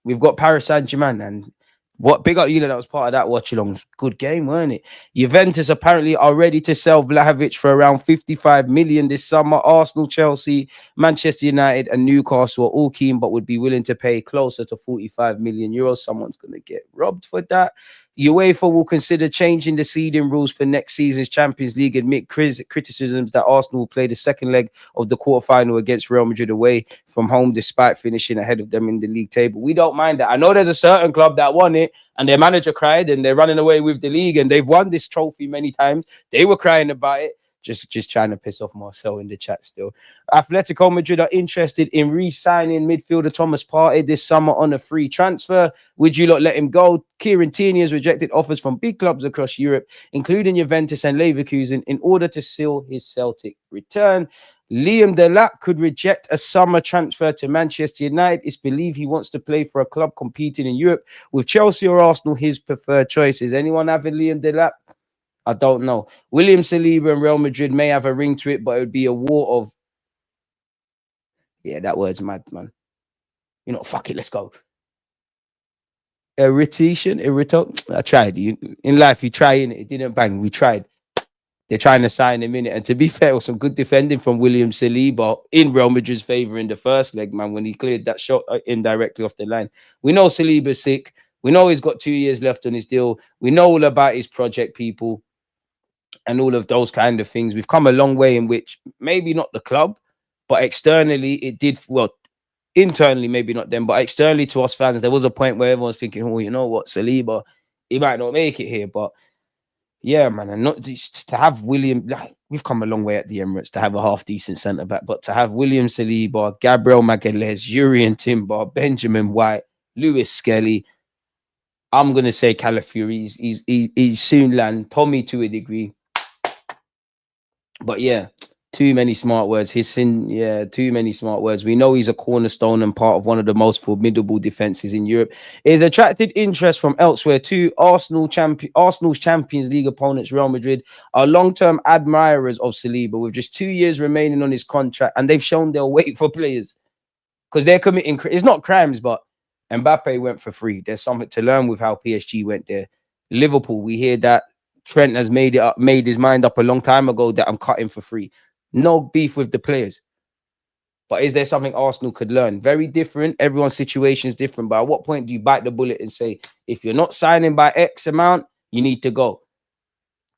we've got Paris Saint-Germain, and what big up you that was part of that watch along. Good game, weren't it? Juventus apparently are ready to sell Vlahovic for around 55 million this summer. Arsenal, Chelsea, Manchester United, and Newcastle are all keen, but would be willing to pay closer to 45 million euros. Someone's going to get robbed for that. UEFA will consider changing the seeding rules for next season's Champions League amid criticisms that Arsenal will play the second leg of the quarterfinal against Real Madrid away from home, despite finishing ahead of them in the league table. We don't mind that. I know there's a certain club that won it and their manager cried and they're running away with the league and they've won this trophy many times. They were crying about it. Just trying to piss off Marcel in the chat still. Atletico Madrid are interested in re-signing midfielder Thomas Partey this summer on a free transfer. Would you lot let him go? Kieran Tierney has rejected offers from big clubs across Europe, including Juventus and Leverkusen, in order to seal his Celtic return. Liam Delap could reject a summer transfer to Manchester United. It's believed he wants to play for a club competing in Europe, with Chelsea or Arsenal his preferred choices. Anyone having Liam Delap? I don't know. William Saliba and Real Madrid may have a ring to it, but it would be a war of... Yeah, that word's mad, man. You know, fuck it, let's go. Irritation. I tried. In life, you try, and it didn't bang. We tried. They're trying to sign him in it. And to be fair, it was some good defending from William Saliba in Real Madrid's favour in the first leg, man, when he cleared that shot indirectly off the line. We know Saliba's sick. We know he's got 2 years left on his deal. We know all about his project, people, and all of those kind of things. We've come a long way in which maybe not the club, but externally it did, well, internally maybe not them, but externally to us fans, there was a point where everyone's thinking, oh, you know what, Saliba, he might not make it here. But yeah, man, and not just to have William, like, we've come a long way at the Emirates to have a half-decent centre-back, but to have William Saliba, Gabriel Magalhaes, Jurriën Timber, Benjamin White, Lewis Skelly, I'm going to say Calafiori, he's soon land, Tommy to a degree. But yeah, too many smart words. Too many smart words. We know he's a cornerstone and part of one of the most formidable defenses in Europe. He's attracted interest from elsewhere too. Arsenal's Champions League opponents, Real Madrid, are long-term admirers of Saliba with just 2 years remaining on his contract, and they've shown they'll wait for players because they're committing. It's not crimes, but Mbappe went for free. There's something to learn with how PSG went there. Liverpool, we hear that Trent has made his mind up a long time ago that I'm cutting for free. No beef with the players. But is there something Arsenal could learn? Very different. Everyone's situation is different. But at what point do you bite the bullet and say, if you're not signing by X amount, you need to go?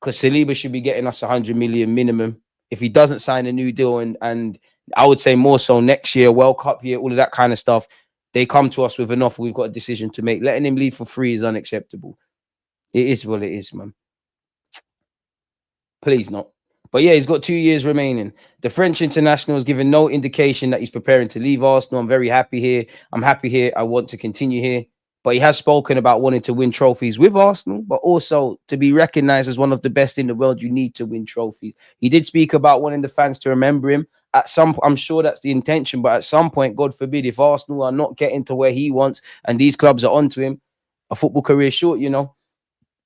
Because Saliba should be getting us 100 million minimum. If he doesn't sign a new deal, and I would say more so next year, World Cup year, all of that kind of stuff, they come to us with an offer. We've got a decision to make. Letting him leave for free is unacceptable. It is what it is, man. Please not. But yeah, he's got 2 years remaining. The French international has given no indication that he's preparing to leave Arsenal. I'm very happy here. I'm happy here. I want to continue here. But he has spoken about wanting to win trophies with Arsenal, but also to be recognized as one of the best in the world, you need to win trophies. He did speak about wanting the fans to remember him. I'm sure that's the intention, but at some point, God forbid, if Arsenal are not getting to where he wants and these clubs are onto him, a football career short, you know.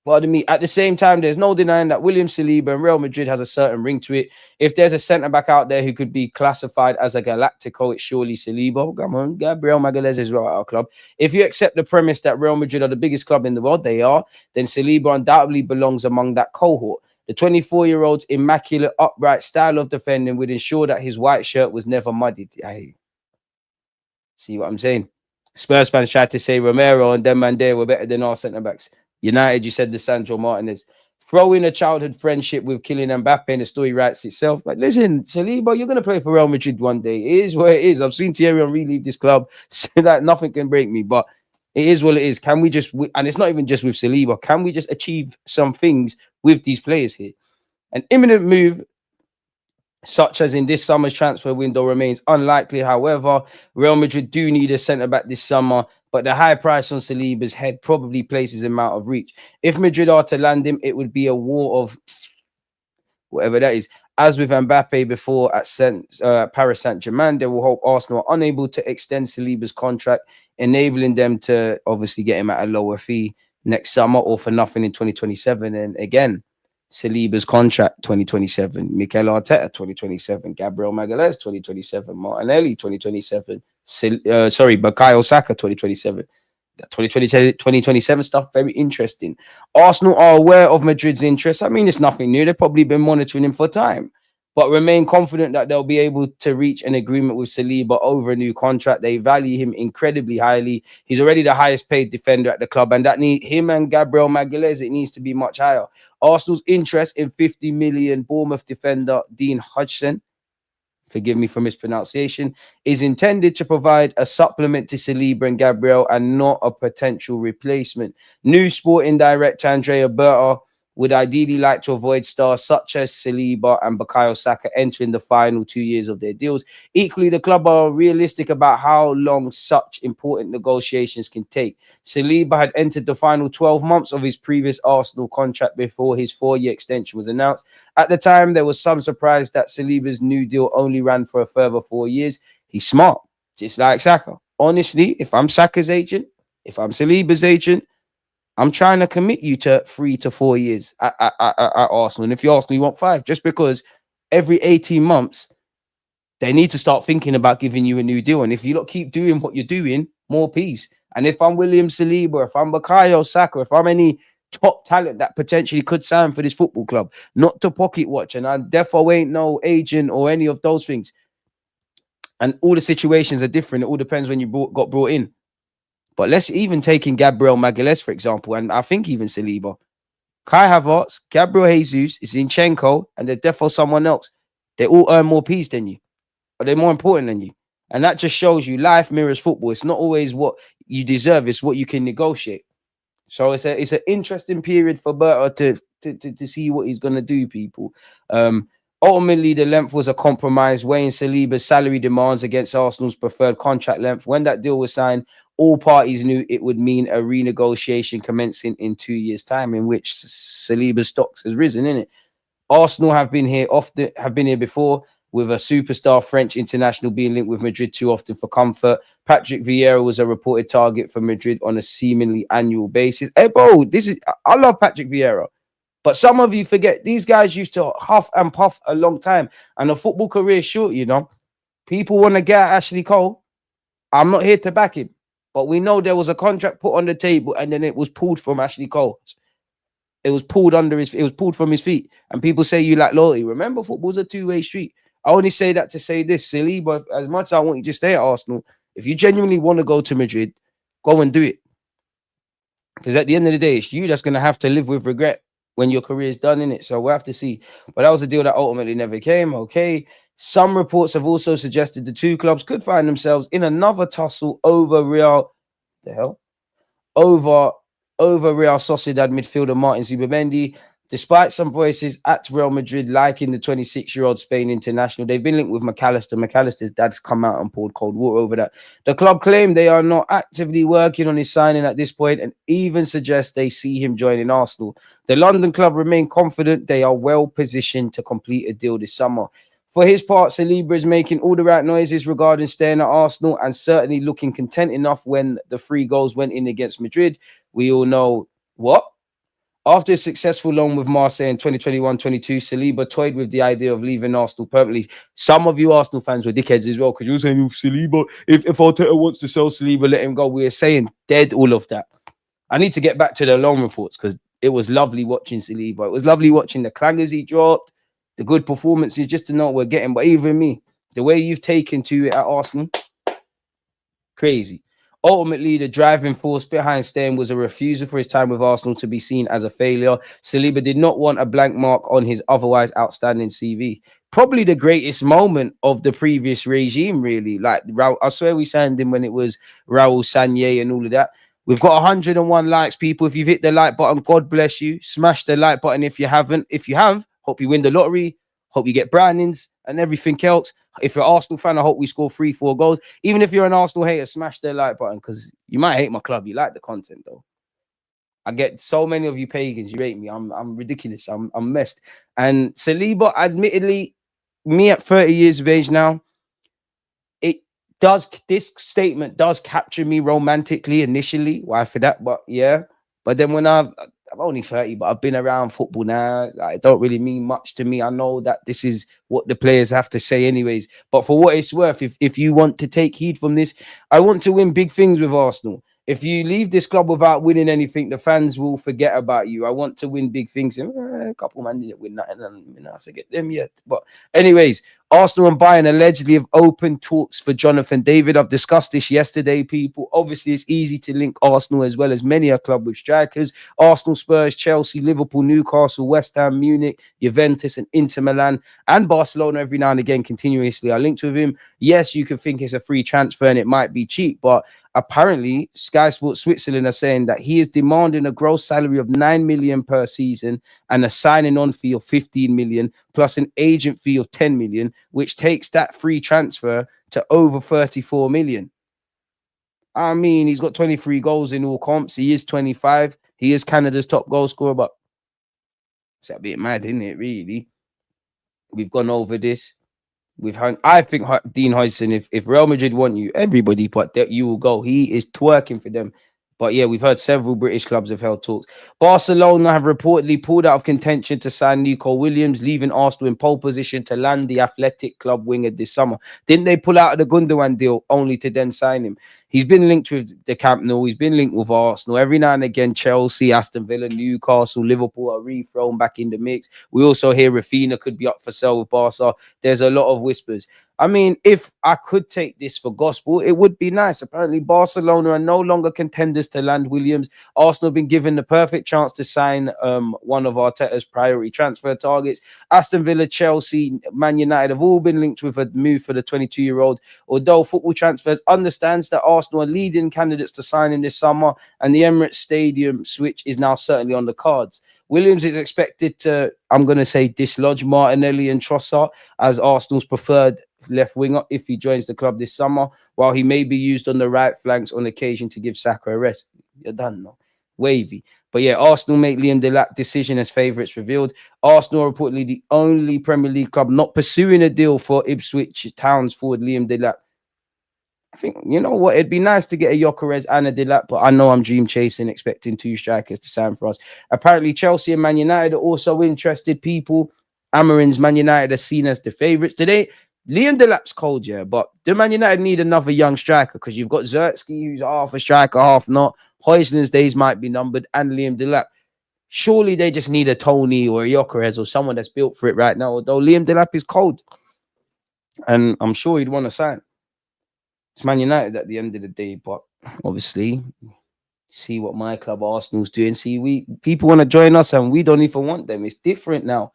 Pardon me. At the same time, there's no denying that William Saliba and Real Madrid has a certain ring to it. If there's a centre-back out there who could be classified as a Galactico, it's surely Saliba. Come on, Gabriel Magalhaes is right at our club. If you accept the premise that Real Madrid are the biggest club in the world, they are, then Saliba undoubtedly belongs among that cohort. The 24-year-old's immaculate, upright style of defending would ensure that his white shirt was never muddied. Hey. See what I'm saying? Spurs fans tried to say Romero and them man there were better than our centre-backs. United, you said Lisandro Martinez. Throw in a childhood friendship with Kylian Mbappe and the story writes itself. Like, listen, Saliba, you're going to play for Real Madrid one day. It is what it is. I've seen Thierry Henry leave this club, so that nothing can break me. But it is what it is. Can we just, and it's not even just with Saliba, can we just achieve some things with these players here? An imminent move, such as in this summer's transfer window, remains unlikely. However, Real Madrid do need a centre-back this summer, but the high price on Saliba's head probably places him out of reach. If Madrid are to land him, it would be a war of whatever that is. As with Mbappe before at Paris Saint-Germain, they will hope Arsenal are unable to extend Saliba's contract, enabling them to obviously get him at a lower fee next summer or for nothing in 2027. And again, Saliba's contract 2027, Mikel Arteta 2027, Gabriel Magalhaes 2027, Martinelli 2027, Bukayo Saka 2027. That 2027 stuff, very interesting. Arsenal are aware of Madrid's interest. I mean, it's nothing new. They've probably been monitoring him for time, but remain confident that they'll be able to reach an agreement with Saliba over a new contract. They value him incredibly highly. He's already the highest paid defender at the club, and that him and Gabriel Magalhaes, it needs to be much higher. Arsenal's interest in 50 million Bournemouth defender Dean Hudson, forgive me for mispronunciation, is intended to provide a supplement to Saliba and Gabriel and not a potential replacement. New Sporting director Andrea Berta would ideally like to avoid stars such as Saliba and Bukayo Saka entering the final 2 years of their deals. Equally, the club are realistic about how long such important negotiations can take. Saliba had entered the final 12 months of his previous Arsenal contract before his 4-year extension was announced. At the time, there was some surprise that Saliba's new deal only ran for a further 4 years. He's smart, just like Saka. Honestly, if I'm Saka's agent, if I'm Saliba's agent, I'm trying to commit you to 3 to 4 years at Arsenal. And if you're Arsenal, you want 5, just because every 18 months, they need to start thinking about giving you a new deal. And if you don't keep doing what you're doing, more peace. And if I'm William Saliba, if I'm Bukayo Saka, if I'm any top talent that potentially could sign for this football club, not to pocket watch, and I therefore ain't no agent or any of those things. And all the situations are different. It all depends when you got brought in. But let's even take in Gabriel Magalhaes, for example, and I think even Saliba. Kai Havertz, Gabriel Jesus, Zinchenko, and there's therefore someone else. They all earn more peace than you. Or they're more important than you. And that just shows you life mirrors football. It's not always what you deserve, it's what you can negotiate. So it's an interesting period for Berta to see what he's going to do, people. Ultimately, the length was a compromise, weighing Saliba's salary demands against Arsenal's preferred contract length. When that deal was signed, all parties knew it would mean a renegotiation commencing in 2 years' time, in which Saliba's stocks has risen, innit? Arsenal have been here before, with a superstar French international being linked with Madrid too often for comfort. Patrick Vieira was a reported target for Madrid on a seemingly annual basis. Hey, bro, I love Patrick Vieira. But some of you forget, these guys used to huff and puff a long time. And a football career is short, you know. People want to get at Ashley Cole. I'm not here to back him. But we know there was a contract put on the table and then it was pulled from Ashley Cole. It was pulled from his feet. And people say you lack loyalty. Remember, football's a two-way street. I only say that to say this, Saliba, as much as I want you to stay at Arsenal, if you genuinely want to go to Madrid, go and do it. Because at the end of the day, it's you that's going to have to live with regret when your career is done, in it. So we'll have to see. But that was a deal that ultimately never came. Okay. Some reports have also suggested the two clubs could find themselves in another tussle over Real Sociedad midfielder Martin Zubimendi. Despite some voices at Real Madrid liking the 26-year-old Spain international, they've been linked with McAllister. McAllister's dad's come out and poured cold water over that. The club claim they are not actively working on his signing at this point and even suggest they see him joining Arsenal. The London club remain confident they are well positioned to complete a deal this summer. For his part, Saliba is making all the right noises regarding staying at Arsenal and certainly looking content enough when the 3 goals went in against Madrid. We all know what? After a successful loan with Marseille in 2021-22, Saliba toyed with the idea of leaving Arsenal permanently. Some of you Arsenal fans were dickheads as well, because you're saying if Saliba, if Arteta wants to sell Saliba, let him go. We're saying dead all of that. I need to get back to the loan reports because it was lovely watching Saliba. It was lovely watching the clangers he dropped, the good performances, just to know what we're getting. But even me, the way you've taken to it at Arsenal, crazy. Ultimately, the driving force behind staying was a refusal for his time with Arsenal to be seen as a failure. Saliba did not want a blank mark on his otherwise outstanding CV. Probably the greatest moment of the previous regime, really. Like, I swear we signed him when it was Raul Sanye and all of that. We've got 101 likes, people. If you've hit the like button, God bless you. Smash the like button if you haven't. If you have, hope you win the lottery. Hope you get Brownings and everything else. If you're an Arsenal fan, I hope we score 3-4 goals. Even if you're an Arsenal hater, smash the like button because you might hate my club. You like the content, though. I get so many of you pagans. You hate me. I'm ridiculous. I'm messed. And Saliba, admittedly, me at 30 years of age now, this statement does capture me romantically initially. Why for that? But yeah. But then when I'm only 30, but I've been around football now. It don't really mean much to me. I know that this is what the players have to say anyways. But for what it's worth, if you want to take heed from this, I want to win big things with Arsenal. If you leave this club without winning anything, the fans will forget about you. I want to win big things. A couple man didn't win nothing, and I forget them yet. But anyways, Arsenal and Bayern allegedly have opened talks for Jonathan David. I've discussed this yesterday, people. Obviously, it's easy to link Arsenal as well as many a club with strikers. Arsenal, Spurs, Chelsea, Liverpool, Newcastle, West Ham, Munich, Juventus, and Inter Milan, and Barcelona every now and again continuously are linked with him. Yes, you can think it's a free transfer and it might be cheap, but Apparently, Sky Sports Switzerland are saying that he is demanding a gross salary of 9 million per season and a signing on fee of 15 million plus an agent fee of 10 million, which takes that free transfer to over 34 million. I mean, he's got 23 goals in all comps. He is 25. He is Canada's top goal scorer, but it's a bit mad, isn't it, really? We've gone over this. I think Dean Hodgson, if Real Madrid want you, everybody but that you will go. He is twerking for them. But yeah, we've heard several British clubs have held talks. Barcelona have reportedly pulled out of contention to sign Nico Williams, leaving Arsenal in pole position to land the Athletic Club winger this summer. Didn't they pull out of the Gundogan deal only to then sign him? He's been linked with the Camp Nou. He's been linked with Arsenal. Every now and again, Chelsea, Aston Villa, Newcastle, Liverpool are re-thrown back in the mix. We also hear Rafinha could be up for sale with Barca. There's a lot of whispers. I mean, if I could take this for gospel, it would be nice. Apparently, Barcelona are no longer contenders to land Williams. Arsenal have been given the perfect chance to sign one of Arteta's priority transfer targets. Aston Villa, Chelsea, Man United have all been linked with a move for the 22-year-old. Although Football Transfers understands that Arsenal are leading candidates to sign in this summer, and the Emirates Stadium switch is now certainly on the cards. Williams is expected to, I'm going to say, dislodge Martinelli and Trossard as Arsenal's preferred left winger if he joins the club this summer, while he may be used on the right flanks on occasion to give Saka a rest. You're done, no? Wavy. But yeah, Arsenal make Liam Delap decision as favourites revealed. Arsenal are reportedly the only Premier League club not pursuing a deal for Ipswich Town's forward Liam Delap. I think, you know what, it'd be nice to get a Gyökeres and a Delap, but I know I'm dream chasing, expecting two strikers to sign for us. Apparently, Chelsea and Man United are also interested people. Amarin's Man United are seen as the favourites today. Liam Delap's cold, yeah, but do Man United need another young striker? Because you've got Zertsky, who's half a striker, half not. Huijsen's days might be numbered, and Liam Delap. Surely they just need a Tony or a Gyökeres or someone that's built for it right now, although Liam Delap is cold. And I'm sure he'd want to sign. It's Man United at the end of the day, but obviously, see what my club Arsenal's doing. See, people want to join us and we don't even want them. It's different now.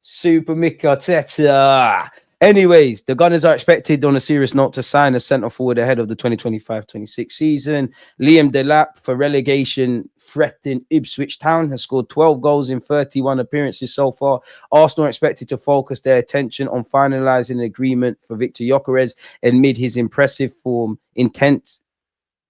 Super Mick Arteta. Anyways, the Gunners are expected, on a serious note, to sign a centre forward ahead of the 2025-26 season. Liam Delap, for relegation threatening Ipswich Town, has scored 12 goals in 31 appearances so far. Arsenal are expected to focus their attention on finalising an agreement for Victor Gyökeres amid his impressive form,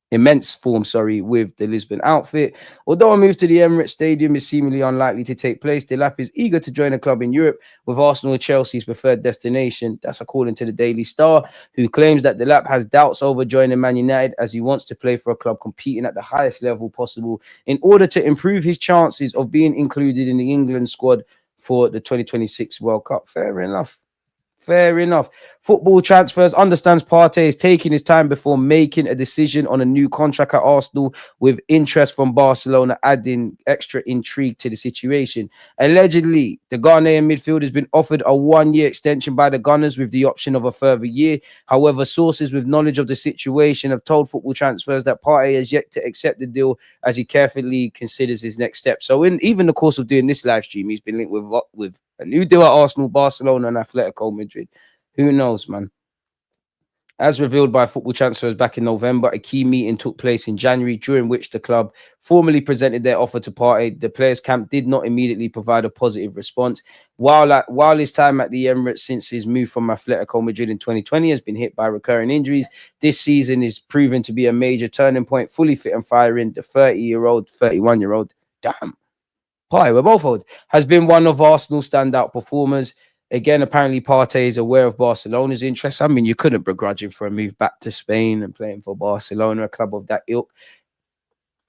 immense form, with the Lisbon outfit. Although a move to the Emirates Stadium is seemingly unlikely to take place, Delap is eager to join a club in Europe, with Arsenal and Chelsea's preferred destination. That's according to the Daily Star, who claims that Delap has doubts over joining Man United as he wants to play for a club competing at the highest level possible in order to improve his chances of being included in the England squad for the 2026 World Cup. Fair enough. Fair enough. Football Transfers understands Partey is taking his time before making a decision on a new contract at Arsenal, with interest from Barcelona adding extra intrigue to the situation. Allegedly, the Ghanaian midfielder has been offered a one-year extension by the Gunners with the option of a further year. However, sources with knowledge of the situation have told Football Transfers that Partey has yet to accept the deal as he carefully considers his next step. So in even the course of doing this live stream, he's been linked with a new deal at Arsenal, Barcelona, and Atletico Madrid. Who knows, man? As revealed by Football Transfers back in November, a key meeting took place in January, during which the club formally presented their offer to Partey. The players' camp did not immediately provide a positive response. While his time at the Emirates since his move from Atletico Madrid in 2020 has been hit by recurring injuries, this season is proven to be a major turning point. Fully fit and firing, the 31-year-old, damn, Partey, we're both old, has been one of Arsenal's standout performers. Again, apparently Partey is aware of Barcelona's interest. I mean, you couldn't begrudge him for a move back to Spain and playing for Barcelona, a club of that ilk.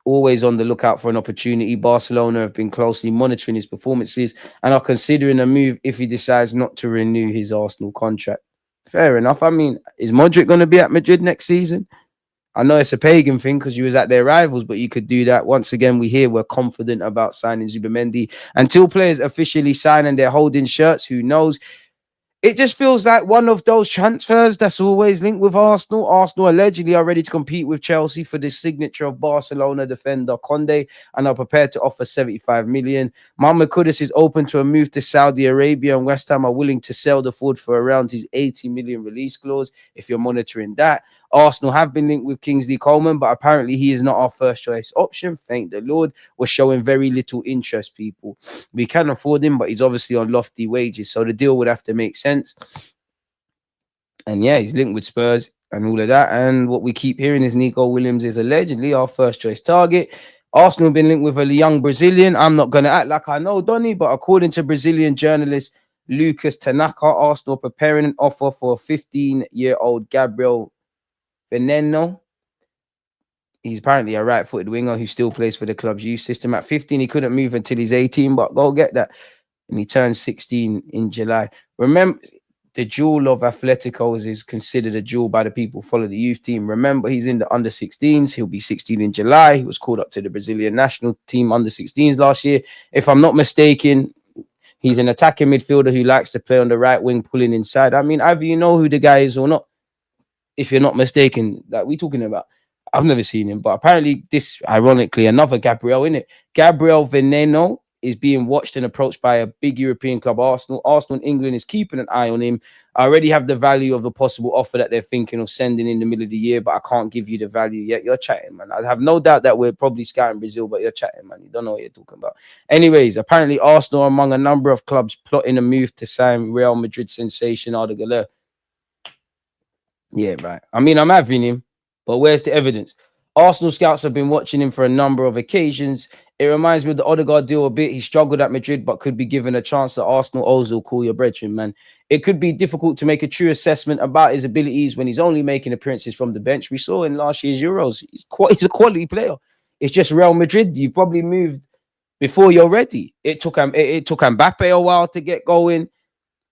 Always on the lookout for an opportunity. Barcelona have been closely monitoring his performances and are considering a move if he decides not to renew his Arsenal contract. Fair enough. I mean, is Modric going to be at Madrid next season? I know it's a pagan thing because you was at their rivals, but you could do that. Once again, we're confident about signing Zubimendi. Until players officially sign and they're holding shirts, who knows? It just feels like one of those transfers that's always linked with Arsenal. Arsenal allegedly are ready to compete with Chelsea for the signature of Barcelona defender Conde and are prepared to offer 75 million. Mohamed Kudus is open to a move to Saudi Arabia, and West Ham are willing to sell the forward for around his 80 million release clause, if you're monitoring that. Arsenal have been linked with Kingsley Coleman, but apparently he is not our first choice option. Thank the Lord. We're showing very little interest, people. We can afford him, but he's obviously on lofty wages, so the deal would have to make sense. And yeah, he's linked with Spurs and all of that. And what we keep hearing is Nico Williams is allegedly our first choice target. Arsenal have been linked with a young Brazilian. I'm not going to act like I know Donny, but according to Brazilian journalist Lucas Tanaka, Arsenal preparing an offer for a 15-year-old Gabriel Veneno. He's apparently a right-footed winger who still plays for the club's youth system. At 15, he couldn't move until he's 18, but go get that. And he turns 16 in July. Remember, the jewel of Atleticos is considered a jewel by the people who follow the youth team. Remember, he's in the under-16s. He'll be 16 in July. He was called up to the Brazilian national team under-16s last year. If I'm not mistaken, he's an attacking midfielder who likes to play on the right wing, pulling inside. I mean, either you know who the guy is or not. If you're not mistaken, that we're talking about. I've never seen him, but apparently this, ironically, another Gabriel, innit? Gabriel Veneno is being watched and approached by a big European club, Arsenal. Arsenal in England is keeping an eye on him. I already have the value of the possible offer that they're thinking of sending in the middle of the year, but I can't give you the value yet. You're chatting, man. I have no doubt that we're probably scouting Brazil, but you're chatting, man. You don't know what you're talking about. Anyways, apparently Arsenal are among a number of clubs plotting a move to sign Real Madrid sensation Arda Güler. Yeah, right. I mean, I'm having him, but where's the evidence? Arsenal scouts have been watching him for a number of occasions. It reminds me of the Odegaard deal a bit. He struggled at Madrid, but could be given a chance at Arsenal. Ozil, call your brethren, man. It could be difficult to make a true assessment about his abilities when he's only making appearances from the bench. We saw in last year's Euros. He's a quality player. It's just Real Madrid. You've probably moved before you're ready. It took Mbappe a while to get going.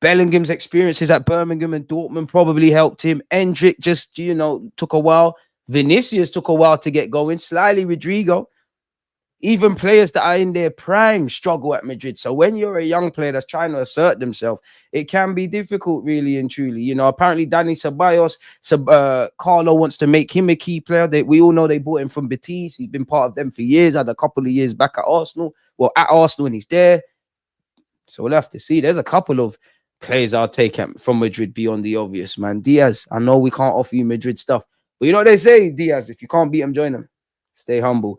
Bellingham's experiences at Birmingham and Dortmund probably helped him. Endrick just, took a while. Vinicius took a while to get going. Slightly Rodrigo. Even players that are in their prime struggle at Madrid. So when you're a young player that's trying to assert themselves, it can be difficult, really and truly. Apparently Dani Ceballos, Carlo wants to make him a key player. We all know they bought him from Betis. He's been part of them for years. Had a couple of years back at Arsenal. Well, at Arsenal, and he's there. So we'll have to see. There's a couple of players I'll take from Madrid beyond the obvious, man. Diaz, I know we can't offer you Madrid stuff, but you know what they say, Diaz, if you can't beat them, join them. Stay humble.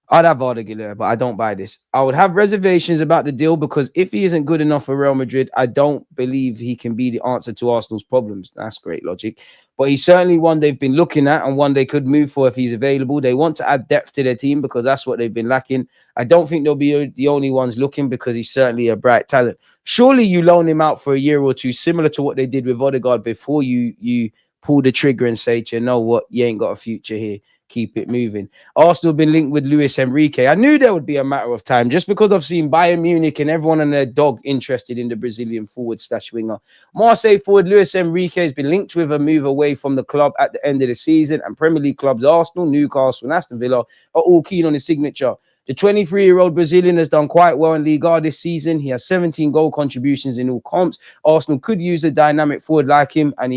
I'd have Arda Güler, but I don't buy this. I would have reservations about the deal because if he isn't good enough for Real Madrid, I don't believe he can be the answer to Arsenal's problems. That's great logic. But he's certainly one they've been looking at and one they could move for if he's available. They want to add depth to their team because that's what they've been lacking. I don't think they'll be the only ones looking because he's certainly a bright talent. Surely you loan him out for a year or two, similar to what they did with Odegaard before you pull the trigger and say, you know what, you ain't got a future here. Keep it moving. Arsenal have been linked with Luis Enrique. I knew there would be a matter of time just because I've seen Bayern Munich and everyone and their dog interested in the Brazilian forward/winger. Marseille forward Luis Enrique has been linked with a move away from the club at the end of the season, and Premier League clubs Arsenal, Newcastle, and Aston Villa are all keen on his signature. The 23-year-old Brazilian has done quite well in Liga this season. He has 17 goal contributions in all comps. Arsenal could use a dynamic forward like him, and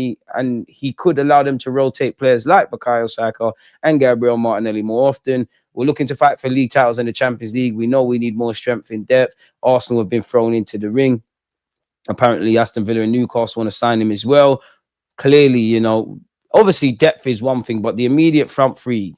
he could allow them to rotate players like Bukayo Saka and Gabriel Martinelli more often. We're looking to fight for league titles in the Champions League. We know we need more strength in depth. Arsenal have been thrown into the ring. Apparently, Aston Villa and Newcastle want to sign him as well. Clearly, obviously depth is one thing, but the immediate front three,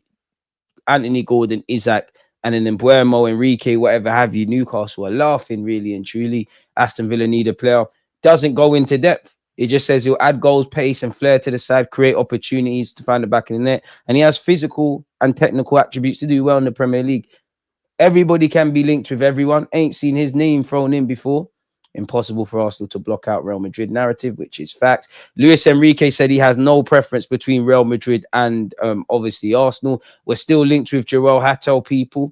Anthony Gordon, Isaac, and then Mbuemo, Enrique, whatever have you, Newcastle are laughing, really and truly. Aston Villa need a player. Doesn't go into depth. It just says he'll add goals, pace, and flair to the side, create opportunities to find the back of the net. And he has physical and technical attributes to do well in the Premier League. Everybody can be linked with everyone. Ain't seen his name thrown in before. Impossible for Arsenal to block out Real Madrid narrative, which is facts. Luis Enrique said he has no preference between Real Madrid and obviously Arsenal. We're still linked with Joel Hato, people,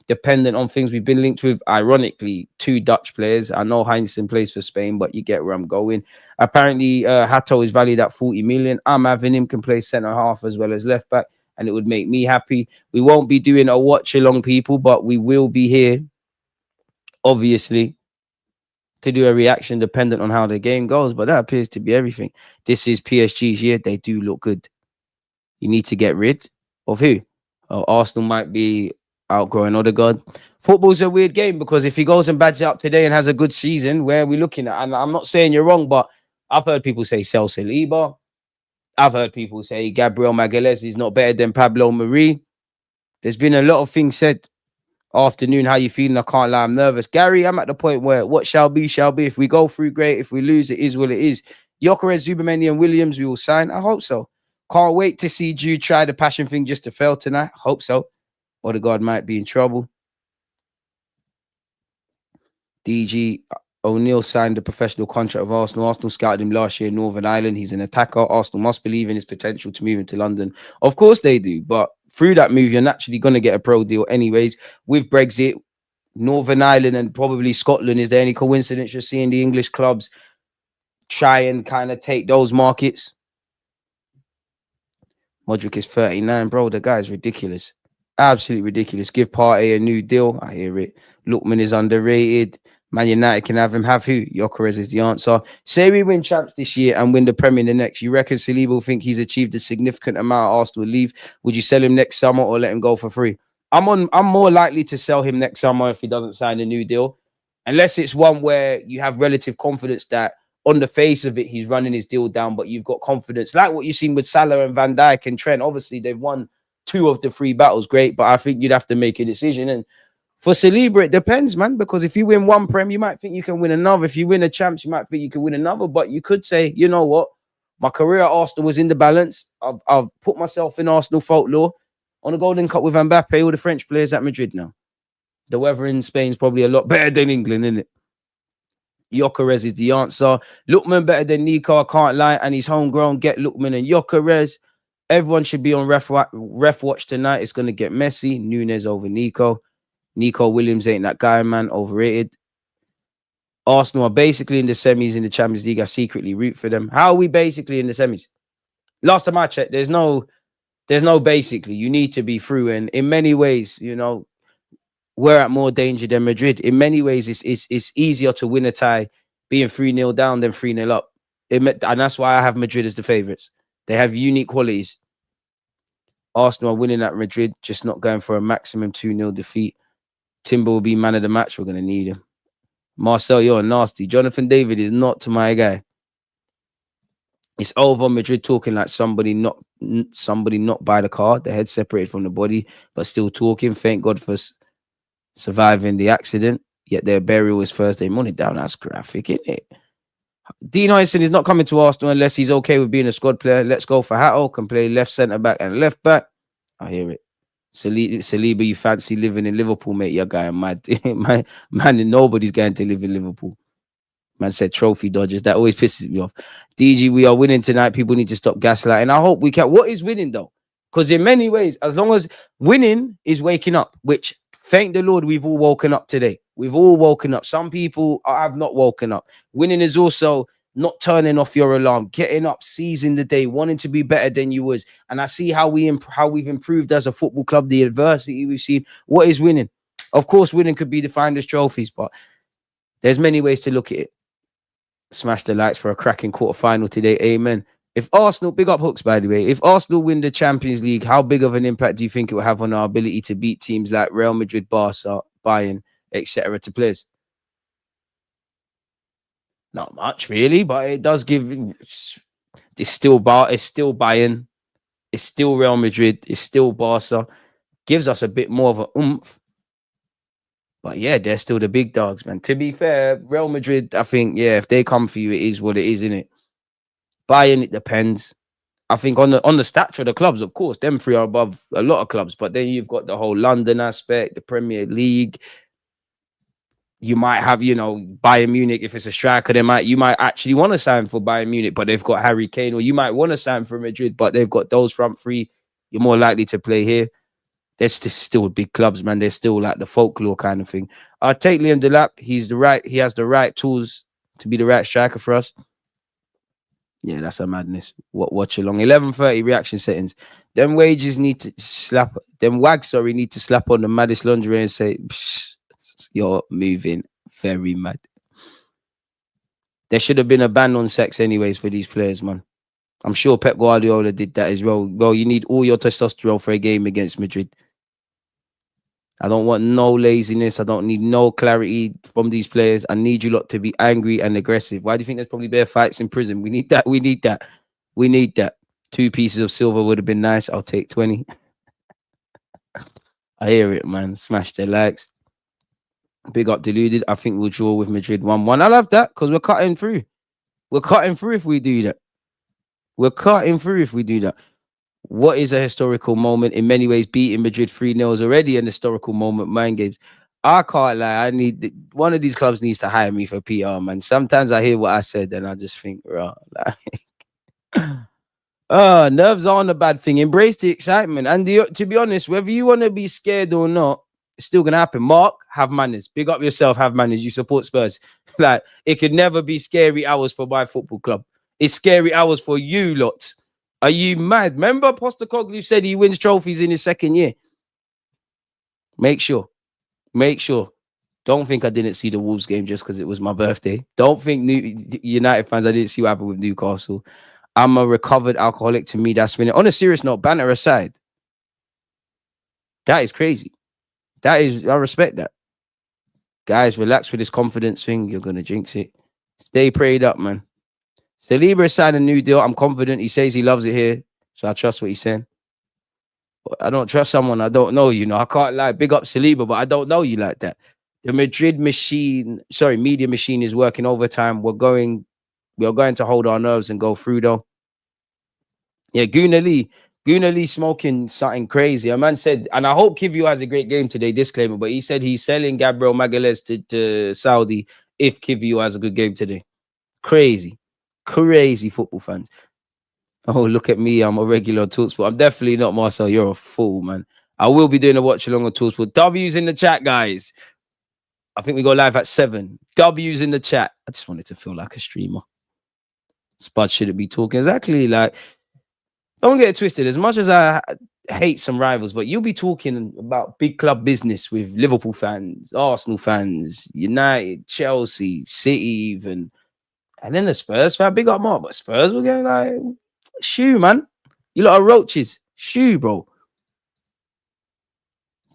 dependent on things we've been linked with. Ironically, 2 Dutch players. I know Heinzen plays for Spain, but you get where I'm going. Apparently, Hato is valued at 40 million. I'm having him, can play centre half as well as left back, and it would make me happy. We won't be doing a watch along, people, but we will be here, obviously, to do a reaction dependent on how the game goes, but that appears to be everything. This is PSG's year. They do look good. You need to get rid of who? Arsenal might be outgrowing Odegaard. Football's a weird game because if he goes and bads it up today and has a good season, where are we looking at? And I'm not saying you're wrong, but I've heard people say sell Saliba. I've heard people say Gabriel Magalhaes is not better than Pablo Mari. There's been a lot of things said. Afternoon, how you feeling? I can't lie, I'm nervous. Gary, I'm at the point where what shall be, shall be. If we go through, great. If we lose, it is what it is. Gyökeres, Zubimendi, and Williams, we will sign. I hope so. Can't wait to see Jude try the passion thing just to fail tonight. Hope so. Odegaard might be in trouble. DG O'Neill signed a professional contract with Arsenal. Arsenal scouted him last year in Northern Ireland. He's an attacker. Arsenal must believe in his potential to move into London. Of course they do, but through that move, you're naturally going to get a pro deal anyways. With Brexit, Northern Ireland and probably Scotland, is there any coincidence you're seeing the English clubs try and kind of take those markets? Modric is 39, bro. The guy's ridiculous. Absolutely ridiculous. Give Partey a new deal. I hear it. Lookman is underrated. Man United can have him. Have who? Gyökeres is the answer. Say we win champs this year and win the Premier the next. You reckon Saliba will think he's achieved a significant amount of Arsenal leave? Would you sell him next summer or let him go for free? I'm more likely to sell him next summer if he doesn't sign a new deal. Unless it's one where you have relative confidence that on the face of it, he's running his deal down, but you've got confidence. Like what you've seen with Salah and Van Dijk and Trent. Obviously, they've won 2 of the 3 battles. Great, but I think you'd have to make a decision. And for Saliba, it depends, man, because if you win one Prem, you might think you can win another. If you win a champs, you might think you can win another. But you could say, you know what? My career at Arsenal was in the balance. I've put myself in Arsenal folklore on a Golden Cup with Mbappe, all the French players at Madrid now. The weather in Spain is probably a lot better than England, isn't it? Gyökeres is the answer. Lookman better than Nico, I can't lie. And he's homegrown. Get Lookman and Gyökeres. Everyone should be on ref watch tonight. It's going to get messy. Núñez over Nico. Nico Williams ain't that guy, man. Overrated. Arsenal are basically in the semis in the Champions League. I secretly root for them. How are we basically in the semis? Last time I checked, there's no basically. You need to be through. And in many ways, you know, we're at more danger than Madrid. In many ways, it's easier to win a tie being 3-0 down than 3-0 up. And that's why I have Madrid as the favourites. They have unique qualities. Arsenal are winning at Madrid, just not going for a maximum 2-0 defeat. Timber will be man of the match. We're going to need him. Marcel, you're nasty. Jonathan David is not to my guy. It's over. Madrid talking like somebody not by the car. The head separated from the body, but still talking. Thank God for surviving the accident. Yet their burial is Thursday morning. Down, that's graphic, isn't it? Dean Henderson is not coming to Arsenal unless he's okay with being a squad player. Let's go for Hatto. Can play left centre back and left back. I hear it. Saliba, you fancy living in Liverpool, mate? Your guy, mad. Man, nobody's going to live in Liverpool. Man said trophy dodgers. That always pisses me off. DG, we are winning tonight. People need to stop gaslighting. I hope we can. What is winning, though? Because in many ways, as long as winning is waking up, which thank the Lord we've all woken up today. We've all woken up. Some people have not woken up. Winning is also not turning off your alarm, getting up, seizing the day, wanting to be better than you was. And I see how we've improved as a football club, the adversity we've seen. What is winning? Of course, winning could be defined as trophies, but there's many ways to look at it. Smash the likes for a cracking quarterfinal today. Amen. If Arsenal, big up Hooks, by the way, if Arsenal win the Champions League, how big of an impact do you think it will have on our ability to beat teams like Real Madrid, Barca, Bayern, etc. to players? Not much, really, but it does give. It's still Bayern, it's still Real Madrid, it's still Barca. Gives us a bit more of an oomph. But yeah, they're still the big dogs, man. To be fair, Real Madrid, I think, yeah, if they come for you, it is what it is, isn't it? Bayern, it depends. I think on the stature of the clubs, of course, them 3 are above a lot of clubs. But then you've got the whole London aspect, the Premier League. You might have, you know, Bayern Munich, if it's a striker, you might actually want to sign for Bayern Munich, but they've got Harry Kane, or you might want to sign for Madrid, but they've got those front 3. You're more likely to play here. They're still big clubs, man. They're still like the folklore kind of thing. I'll take Liam Delap. He has the right tools to be the right striker for us. Yeah, that's a madness. Watch along. 11:30 reaction settings. Them wages need to slap. Them wags, need to slap on the maddest lingerie and say, you're moving very mad. There should have been a ban on sex anyways for these players, man. I'm sure Pep Guardiola did that as well. Well, you need all your testosterone for a game against Madrid. I don't want no laziness. I don't need no clarity from these players. I need you lot to be angry and aggressive. Why do you think there's probably bear fights in prison? We need that. We need that. We need that. 2 pieces of silver would have been nice. I'll take 20. I hear it, man. Smash their likes. Big up Deluded. I think we'll draw with Madrid 1-1. I love that because we're cutting through. We're cutting through if we do that. We're cutting through if we do that. What is a historical moment? In many ways, beating Madrid 3-0 is already an historical moment. Mind games. I can't lie. One of these clubs needs to hire me for PR, man. Sometimes I hear what I said and I just think, right, like, nerves aren't a bad thing. Embrace the excitement. And to be honest, whether you want to be scared or not, it's still gonna happen. Mark, have manners. Big up yourself, have manners. You support Spurs. Like, it could never be scary hours for my football club. It's scary hours for you lot. Are you mad? Remember Postecoglou said he wins trophies in his second year. Make sure. Don't think I didn't see the Wolves game just because it was my birthday. Don't think United fans, I didn't see what happened with Newcastle. I'm a recovered alcoholic. To me, that's winning. On a serious note, banter aside, that is crazy. I respect that. Guys, relax with this confidence thing. You're going to jinx it. Stay prayed up, man. Saliba signed a new deal. I'm confident. He says he loves it here. So I trust what he's saying. But I don't trust someone I don't know, you know. I can't like big up Saliba, but I don't know you like that. The Madrid media machine is working overtime. We are going to hold our nerves and go through though. Yeah, Gooner Lee smoking something crazy. A man said, and I hope Kivio has a great game today, disclaimer, but he said he's selling Gabriel Magalhaes to Saudi if Kivio has a good game today. Crazy football fans. Oh, look at me. I'm a regular on TalkSport. I'm definitely not Marcel. You're a fool, man. I will be doing a watch along on TalkSport. W's in the chat, guys. I think we go live at 7. W's in the chat. I just wanted to feel like a streamer. Spud shouldn't be talking. Exactly. Like, don't get it twisted. As much as I hate some rivals, but you'll be talking about big club business with Liverpool fans, Arsenal fans, United, Chelsea, City, even. And then the Spurs fan, big up Mark, but Spurs were going like, shoo, man. You lot are roaches. Shoo, bro.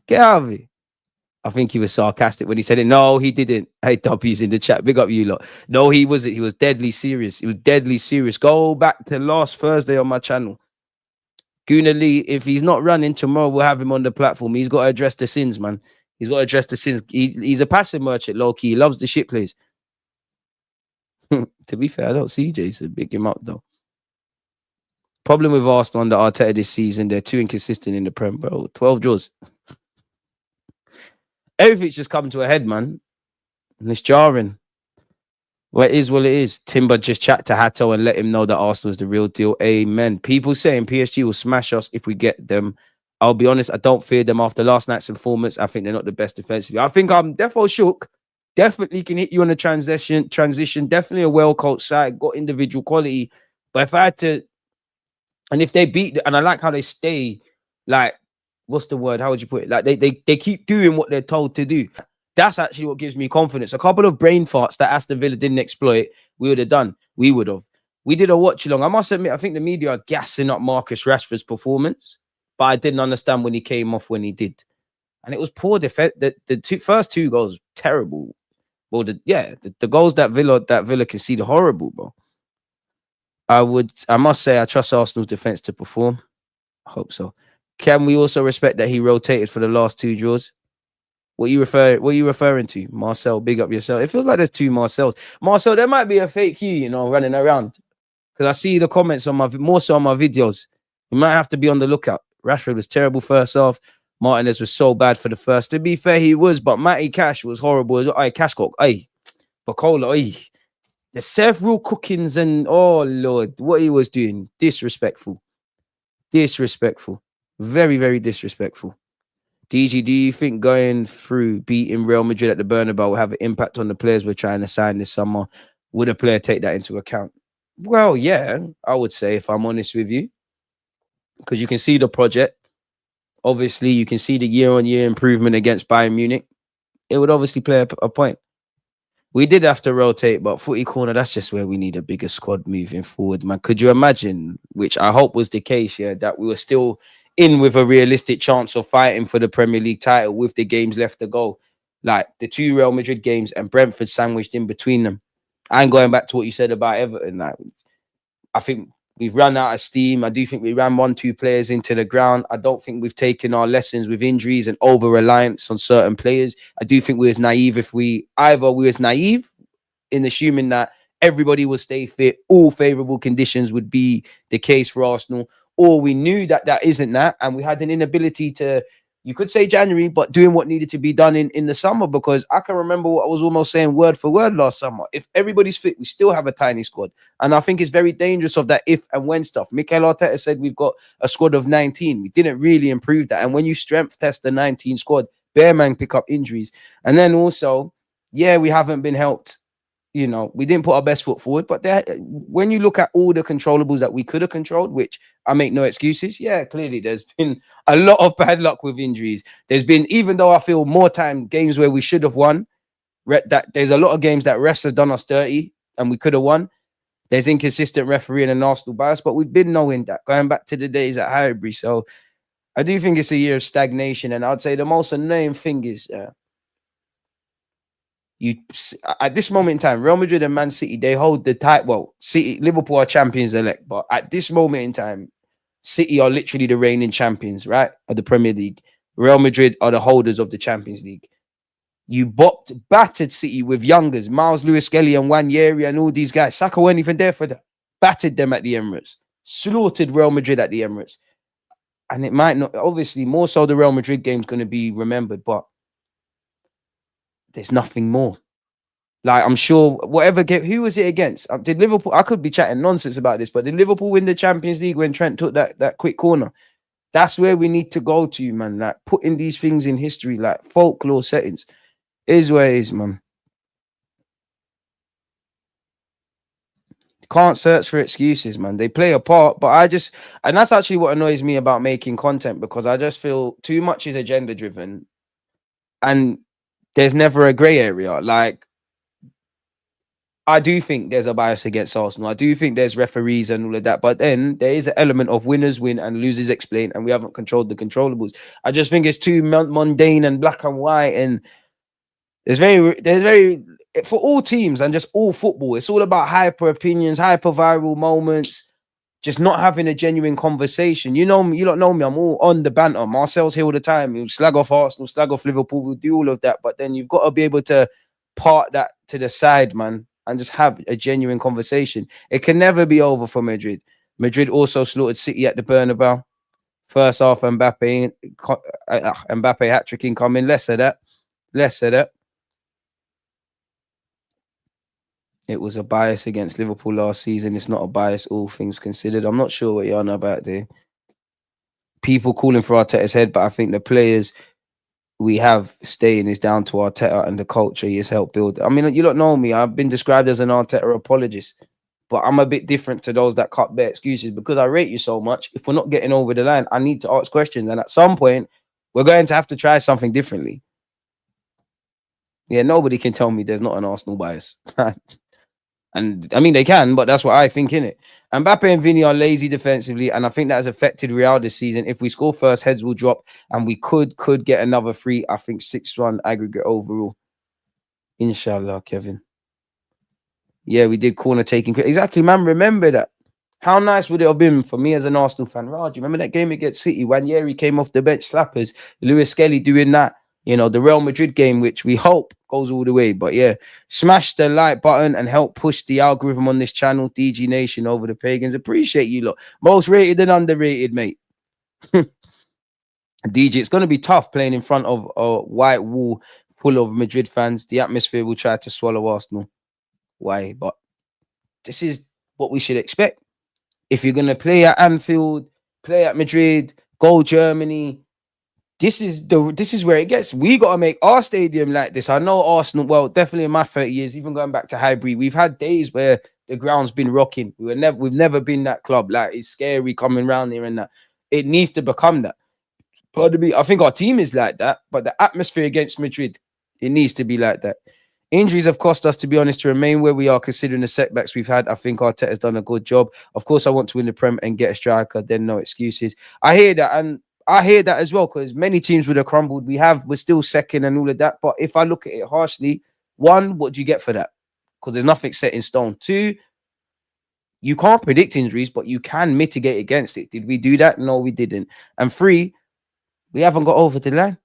Get out of it. I think he was sarcastic when he said it. No, he didn't. Hey, W's in the chat. Big up you lot. No, he wasn't. He was deadly serious. He was deadly serious. Go back to last Thursday on my channel. Gooner Lee, if he's not running tomorrow, we'll have him on the platform. He's got to address the sins, man. He's got to address the sins. He's a passive merchant, low-key. He loves the shit plays. To be fair, I don't see Jason. Big him up, though. Problem with Arsenal under Arteta this season, they're too inconsistent in the Prem, bro. 12 draws. Everything's just coming to a head, man. And it's jarring. Well, it is what it is. Timber just chat to Hato and let him know that Arsenal is the real deal. Amen. People saying PSG will smash us if we get them. I'll be honest, I don't fear them after last night's performance. I think they're not the best defensively. I think I'm defo shook. Definitely can hit you on a transition. Definitely a well-coached side. Got individual quality. But if I had to... And if they beat... And I like how they stay... Like, what's the word? How would you put it? Like, they keep doing what they're told to do. That's actually what gives me confidence. A couple of brain farts that Aston Villa didn't exploit, we would have done. We would have. We did a watch along. I must admit, I think the media are gassing up Marcus Rashford's performance, but I didn't understand when he came off when he did. And it was poor defense. The first 2 goals, terrible. Well, the goals that Villa conceded, horrible, bro. I must say, I trust Arsenal's defense to perform. I hope so. Can we also respect that he rotated for the last 2 draws? What are you referring to? Marcel, big up yourself. It feels like there's 2 Marcels. Marcel, there might be a fake you, running around. Because I see the comments on more so on my videos. You might have to be on the lookout. Rashford was terrible first half. Martinez was so bad for the first. To be fair, he was, but Matty Cash was horrible as well. Aye, Cashcock, aye. Bacola, aye. The several cookings and, oh, Lord, what he was doing. Disrespectful. Very, very disrespectful. DG, do you think going through beating Real Madrid at the Bernabéu will have an impact on the players we're trying to sign this summer? Would a player take that into account? Well, yeah, I would say, if I'm honest with you, because you can see the project. Obviously, you can see the year-on-year improvement against Bayern Munich. It would obviously play a point. We did have to rotate, but Footy Corner, that's just where we need a bigger squad moving forward, man. Could you imagine, which I hope was the case, yeah, that we were still in with a realistic chance of fighting for the Premier League title with the games left to go, like the 2 Real Madrid games and Brentford sandwiched in between them. And going back to what you said about Everton, like, I think we've run out of steam. I do think we ran 1-2 players into the ground. I don't think we've taken our lessons with injuries and over-reliance on certain players. I do think we was naive we was naive in assuming that everybody will stay fit, all favourable conditions would be the case for Arsenal, or we knew that that isn't that, and we had an inability to, you could say January, but doing what needed to be done in the summer, because I can remember what I was almost saying word for word last summer. If everybody's fit, we still have a tiny squad. And I think it's very dangerous of that if and when stuff. Mikel Arteta said we've got a squad of 19. We didn't really improve that. And when you strength test the 19 squad, bare man pick up injuries. And then also, yeah, we haven't been helped. You know, we didn't put our best foot forward, but when you look at all the controllables that we could have controlled, which I make no excuses, yeah, clearly there's been a lot of bad luck with injuries. There's been, even though I feel more time, games where we should have won, that there's a lot of games that refs have done us dirty and we could have won. There's inconsistent refereeing and Arsenal bias, but we've been knowing that going back to the days at Highbury. So I do think it's a year of stagnation, and I'd say the most annoying thing is you at this moment in time, Real Madrid and Man City, they hold the title. Well, Liverpool are champions elect, but at this moment in time, City are literally the reigning champions, right, of the Premier League. Real Madrid are the holders of the Champions League. You battered City with youngers, Miles Lewis-Skelly and Wanyeri and all these guys. Saka weren't even there for that. Battered them at the Emirates. Slaughtered Real Madrid at the Emirates. And it might not, obviously, more so the Real Madrid game is going to be remembered, but there's nothing more. Like, I'm sure whatever game, who was it against? Did Liverpool, I could be chatting nonsense about this, but did Liverpool win the Champions League when Trent took that quick corner? That's where we need to go to, man. Like, putting these things in history, like folklore settings, is where it is, man. Can't search for excuses, man. They play a part, but and that's actually what annoys me about making content, because I just feel too much is agenda driven and there's never a gray area. Like, I do think there's a bias against Arsenal. I do think there's referees and all of that. But then there is an element of winners win and losers explain, and we haven't controlled the controllables. I just think it's too mundane and black and white. And there's very, for all teams and just all football, it's all about hyper opinions, hyper viral moments, just not having a genuine conversation. You know me, you don't know me. I'm all on the banter. Marcel's here all the time. He'll slag off Arsenal, slag off Liverpool. We'll do all of that. But then you've got to be able to part that to the side, man, and just have a genuine conversation. It can never be over for Madrid. Madrid also slaughtered City at the Bernabeu. First half, Mbappe hat-trick incoming. Less of that. It was a bias against Liverpool last season. It's not a bias, all things considered. I'm not sure what you're on about there. People calling for Arteta's head, but I think the players we have staying is down to Arteta and the culture he has helped build. I mean, you don't know me. I've been described as an Arteta apologist, but I'm a bit different to those that cut their excuses, because I rate you so much. If we're not getting over the line, I need to ask questions. And at some point, we're going to have to try something differently. Yeah, nobody can tell me there's not an Arsenal bias. And I mean, they can, but that's what I think, innit? Mbappe and Vini are lazy defensively, and I think that has affected Real this season. If we score first, heads will drop, and we could get another 3. I think 6-1 aggregate overall. Inshallah, Kevin. Yeah, we did corner taking. Exactly, man. Remember that. How nice would it have been for me as an Arsenal fan? Raj, remember that game against City? Wanyeri came off the bench, slappers. Lewis-Skelly doing that. You know, the Real Madrid game, which we hope goes all the way. But yeah, smash the like button and help push the algorithm on this channel, DG Nation, over the pagans. Appreciate you lot. Most rated and underrated, mate. DG, it's going to be tough playing in front of a white wall full of Madrid fans. The atmosphere will try to swallow Arsenal. Why? But this is what we should expect. If you're going to play at Anfield, play at Madrid, go Germany, this is where it gets. We got to make our stadium like this. I know Arsenal, well, definitely in my 30 years, even going back to Highbury, we've had days where the ground's been rocking. We've never been that club. Like, it's scary coming around here and that. It needs to become that. Pardon me, I think our team is like that, but the atmosphere against Madrid, it needs to be like that. Injuries have cost us, to be honest, to remain where we are, considering the setbacks we've had. I think Arteta has done a good job. Of course, I want to win the Prem and get a striker, then no excuses. I hear that, and I hear that as well, because many teams would have crumbled. We're still second and all of that. But if I look at it harshly, 1, what do you get for that? Because there's nothing set in stone. 2, You can't predict injuries, but you can mitigate against it. Did we do that? No, we didn't. And 3, we haven't got over the line.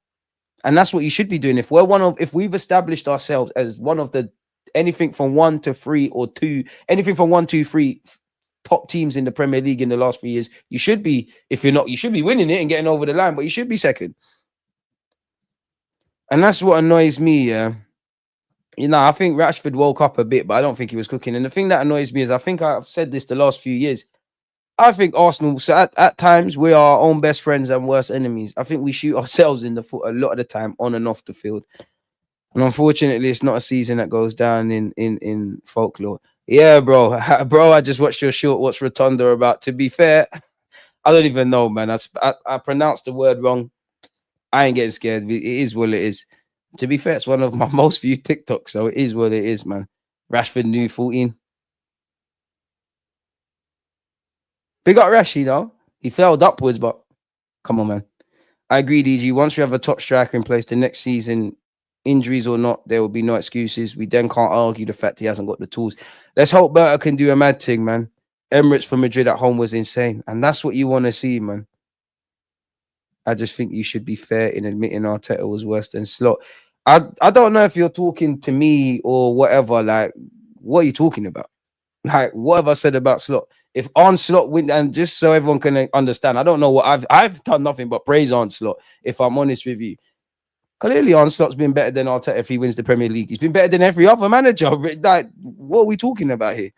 And that's what you should be doing. If we've established ourselves as one of the anything from 1 to 3 or 2, anything from 1, 2, 3 top teams in the Premier League in the last 3 years, you should be, if you're not, you should be winning it and getting over the line, but you should be second. And that's what annoys me. I think Rashford woke up a bit, but I don't think he was cooking. And the thing that annoys me is, I think I've said this the last few years, I think Arsenal, so at times, we are our own best friends and worst enemies. I think we shoot ourselves in the foot a lot of the time, on and off the field. And unfortunately, it's not a season that goes down in folklore. Yeah, bro. Bro, I just watched your short What's Rotunda about. To be fair, I don't even know, man. I pronounced the word wrong. I ain't getting scared. It is what it is. To be fair, it's one of my most viewed TikToks, so it is what it is, man. Rashford new 14. Big up Rashi, though. He failed upwards, but come on, man. I agree, DG. Once you have a top striker in place, the next season, injuries or not, there will be no excuses. We then can't argue the fact he hasn't got the tools. Let's hope Berta can do a mad thing, man. Emirates for Madrid at home was insane. And that's what you want to see, man. I just think you should be fair in admitting Arteta was worse than Slot. I don't know if you're talking to me or whatever. Like, what are you talking about? Like, what have I said about Slot? If Onslaught win, and just so everyone can understand, I don't know what I've done nothing but praise Onslaught, if I'm honest with you. Clearly, Onslaught's been better than Arteta if he wins the Premier League. He's been better than every other manager. Like, what are we talking about here?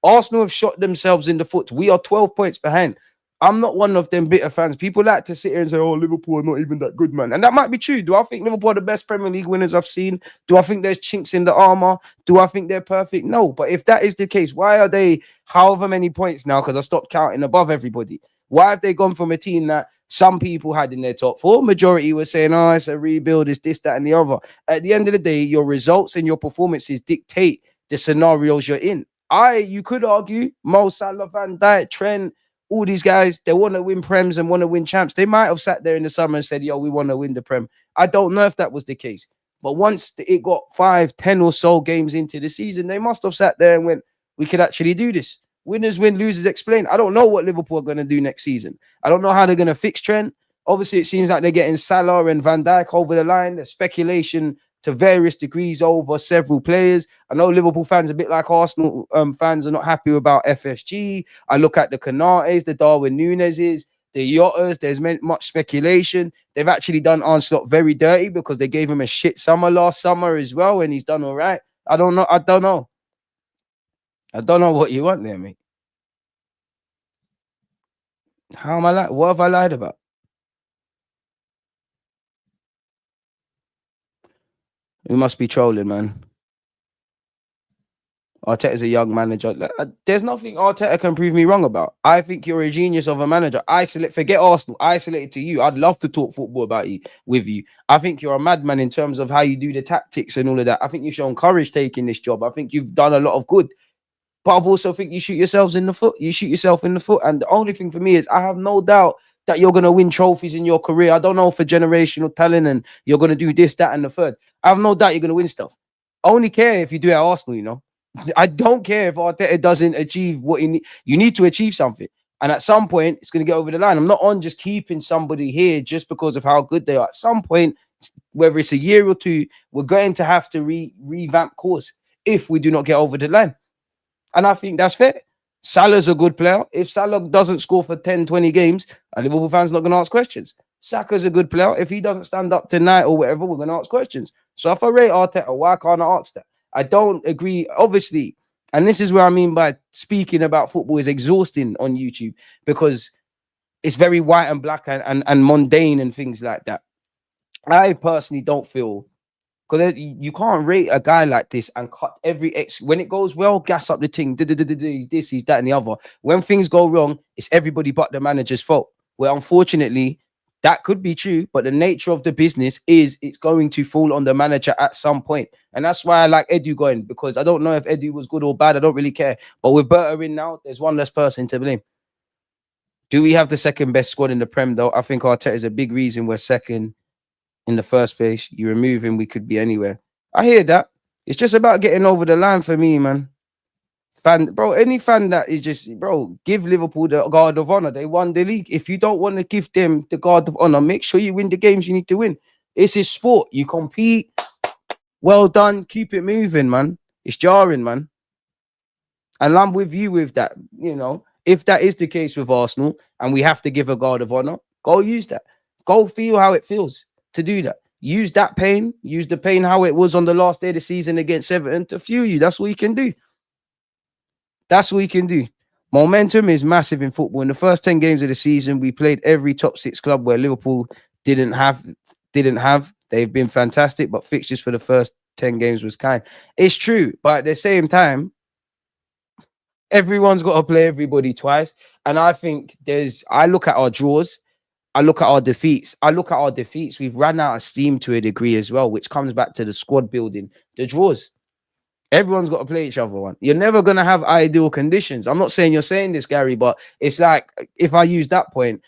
Arsenal have shot themselves in the foot. We are 12 points behind. I'm not one of them bitter fans. People like to sit here and say, oh, Liverpool are not even that good, man. And that might be true. Do I think Liverpool are the best Premier League winners I've seen? Do I think there's chinks in the armor? Do I think they're perfect? No. But if that is the case, why are they however many points now? Because I stopped counting above everybody. Why have they gone from a team that some people had in their top 4? Majority were saying, oh, it's a rebuild, it's this, that, and the other. At the end of the day, your results and your performances dictate the scenarios you're in. You could argue Mo Salah, Van Dijk, Trent, all these guys, they want to win Prems and want to win champs. They might have sat there in the summer and said, yo, we want to win the Prem. I don't know if that was the case. But once it got 5, 10 or so games into the season, they must have sat there and went, we could actually do this. Winners win, losers explain. I don't know what Liverpool are going to do next season. I don't know how they're going to fix Trent. Obviously, it seems like they're getting Salah and Van Dijk over the line. There's speculation to various degrees over several players. I know Liverpool fans, a bit like Arsenal fans, are not happy about FSG. I look at the Canates, the Darwin Núñezes, the Yotters. There's much speculation. They've actually done Onslaught very dirty because they gave him a shit summer last summer as well, and he's done all right. I don't know. I don't know what you want there, mate. How am I like? What have I lied about? We must be trolling, man. Arteta's a young manager. There's nothing Arteta can prove me wrong about. I think you're a genius of a manager. Forget Arsenal. Isolated to you. I'd love to talk football with you. I think you're a madman in terms of how you do the tactics and all of that. I think you've shown courage taking this job. I think you've done a lot of good. But I've also think you shoot yourselves in the foot. You shoot yourself in the foot. And the only thing for me is I have no doubt that you're going to win trophies in your career. I don't know for generational talent and you're going to do this, that, and the third. I have no doubt you're going to win stuff. I only care if you do it at Arsenal, you know. I don't care if Arteta doesn't achieve what you need to achieve something. And at some point, it's going to get over the line. I'm not on just keeping somebody here just because of how good they are. At some point, whether it's a year or two, we're going to have to revamp course if we do not get over the line. And I think that's fair. Salah's a good player. If Salah doesn't score for 10, 20 games, a Liverpool fan's not going to ask questions. Saka's a good player. If he doesn't stand up tonight or whatever, we're going to ask questions. So if I rate Arteta, why can't I ask that? I don't agree, obviously. And this is what I mean by speaking about football is exhausting on YouTube because it's very white and black and mundane and things like that. I personally don't feel, because you can't rate a guy like this and cut when it goes well, gas up the thing, he's this, he's that, and the other. When things go wrong, it's everybody but the manager's fault. Well, unfortunately, that could be true, but the nature of the business is it's going to fall on the manager at some point. And that's why I like Edu going, because I don't know if Edu was good or bad. I don't really care. But with Berta in now, there's one less person to blame. Do we have the second best squad in the Prem, though? I think Arteta is a big reason we're second in the first place. You remove him, we could be anywhere. I hear that. It's just about getting over the line for me, man. fan, bro. Any fan that is just, bro, give Liverpool the guard of honor. They won the league. If you don't want to give them the guard of honor, make sure you win the games you need to win. It's a sport. You compete. Well done. Keep it moving, man. It's jarring, man. And I'm with you with that. You know, if that is the case with Arsenal and we have to give a guard of honor, go use that. Go feel how it feels to do that. Use that pain. Use the pain how it was on the last day of the season against Everton to fuel you. That's what you can do. That's what you can do. Momentum is massive in football. In the first 10 games of the season, we played every top 6 club where Liverpool didn't have. They've been fantastic, but fixtures for the first 10 games was kind. It's true, but at the same time, everyone's got to play everybody twice. And I think I look at our draws, I look at our defeats. We've run out of steam to a degree as well, which comes back to the squad building, the draws. Everyone's got to play each other one. You're never going to have ideal conditions. I'm not saying you're saying this, Gary, but it's like, if I use that point,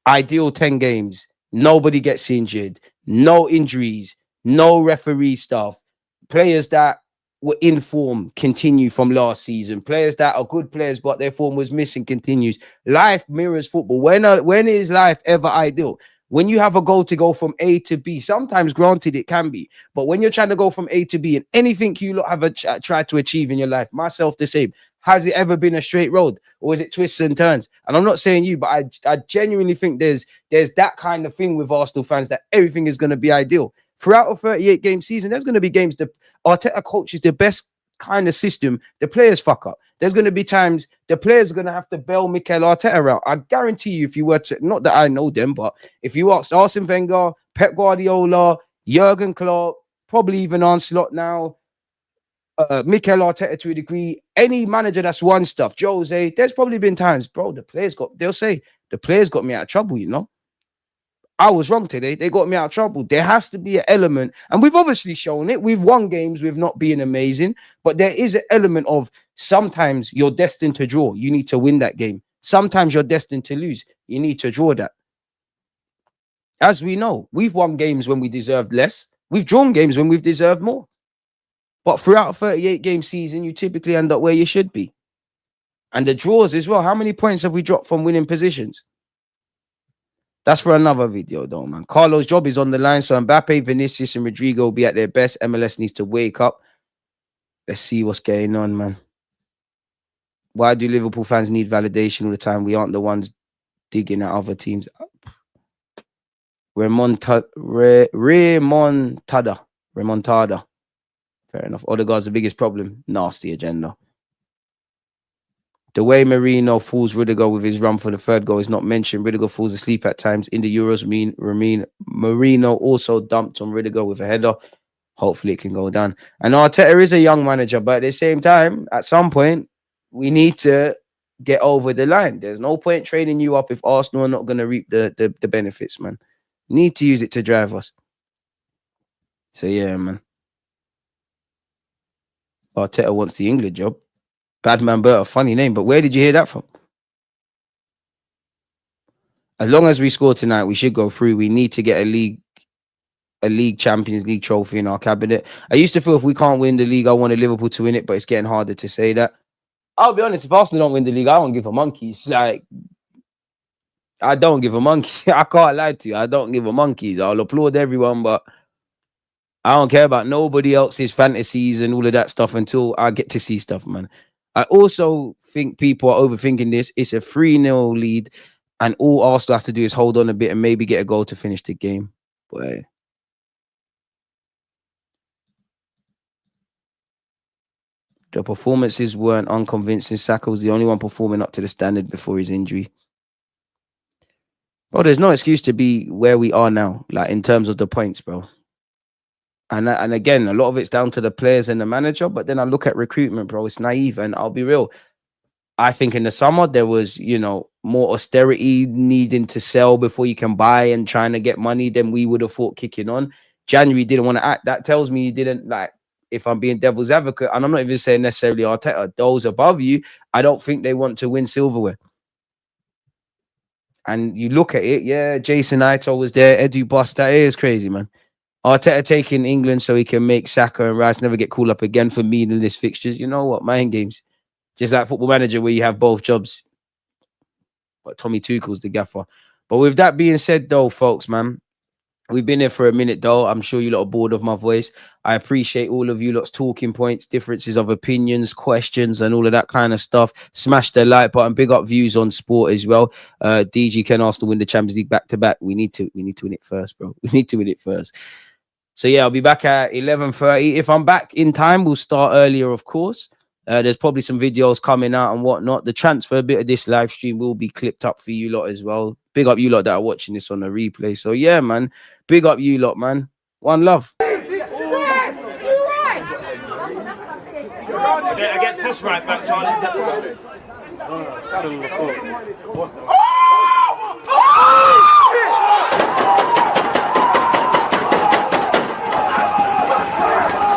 ideal 10 games, nobody gets injured, no injuries, no referee stuff, players that were in form continue from last season, players that are good players but their form was missing continues. Life mirrors football. When is life ever ideal? When you have a goal to go from A to B, sometimes granted it can be, but when you're trying to go from A to B and anything you lot have tried to achieve in your life, myself the same, has it ever been a straight road or is it twists and turns? And I'm not saying you, but I genuinely think there's that kind of thing with Arsenal fans that everything is going to be ideal. Throughout a 38-game season, there's going to be games that Arteta coaches the best kind of system, the players fuck up. There's going to be times the players are going to have to bail Mikel Arteta out. I guarantee you, if you were to, not that I know them, but if you asked Arsene Wenger, Pep Guardiola, Jurgen Klopp, probably even Ancelotti now, Mikel Arteta to a degree, any manager that's won stuff, Jose, there's probably been times, bro, they'll say, the players got me out of trouble, you know? I was wrong today. They got me out of trouble. There has to be an element, and we've obviously shown it. We've won games with not being amazing, but there is an element of sometimes you're destined to draw. You need to win that game. Sometimes you're destined to lose. You need to draw that. As we know, we've won games when we deserved less. We've drawn games when we've deserved more. But throughout a 38-game season, you typically end up where you should be. And the draws as well. How many points have we dropped from winning positions? That's for another video, though, man. Carlo's job is on the line, so Mbappe, Vinicius, and Rodrigo will be at their best. MLS needs to wake up. Let's see what's going on, man. Why do Liverpool fans need validation all the time? We aren't the ones digging at other teams. Remontada. Fair enough. Odegaard's the biggest problem. Nasty agenda. The way Marino fools Rudiger with his run for the third goal is not mentioned. Rudiger falls asleep at times. In the Euros, Marino also dumped on Rudiger with a header. Hopefully it can go down. And Arteta is a young manager, but at the same time, at some point, we need to get over the line. There's no point training you up if Arsenal are not going to reap the benefits, man. You need to use it to drive us. So, yeah, man. Arteta wants the England job. Badman Bert, a funny name, but where did you hear that from? As long as we score tonight, we should go through. We need to get a league Champions League trophy in our cabinet. I used to feel if we can't win the league, I wanted Liverpool to win it, but it's getting harder to say that. I'll be honest, if Arsenal don't win the league, I don't give a monkeys. Like, I don't give a monkey. I can't lie to you. I don't give a monkeys. I'll applaud everyone, but I don't care about nobody else's fantasies and all of that stuff until I get to see stuff, man. I also think people are overthinking this. It's a 3-0 lead, and all Arsenal has to do is hold on a bit and maybe get a goal to finish the game. But the performances weren't unconvincing. Saka was the only one performing up to the standard before his injury. Bro, there's no excuse to be where we are now, like in terms of the points, bro. And again, a lot of it's down to the players and the manager. But then I look at recruitment, bro. It's naive. And I'll be real. I think in the summer, there was, more austerity needing to sell before you can buy and trying to get money than we would have thought kicking on. January didn't want to act. That tells me you didn't, like, if I'm being devil's advocate, and I'm not even saying necessarily Arteta, those above you, I don't think they want to win silverware. And you look at it, yeah, Jason Ito was there, Edu Busta. It is crazy, man. Arteta taking England so he can make Saka and Rice never get called up again for meaningless fixtures. You know what? Mind games. Just like Football Manager where you have both jobs. But Tommy Tuchel's the gaffer. But with that being said, though, folks, man, we've been here for a minute, though. I'm sure you lot are bored of my voice. I appreciate all of you lot's talking points, differences of opinions, questions, and all of that kind of stuff. Smash the like button. Big up views on sport as well. DG can Arsenal win the Champions League back to back. We need to win it first, bro. We need to win it first. So yeah, I'll be back at 11:30. If I'm back in time, we'll start earlier, of course. There's probably some videos coming out and whatnot. The transfer bit of this live stream will be clipped up for you lot as well. Big up you lot that are watching this on the replay. So yeah, man. Big up you lot, man. One love. I guess this right back, Charlie.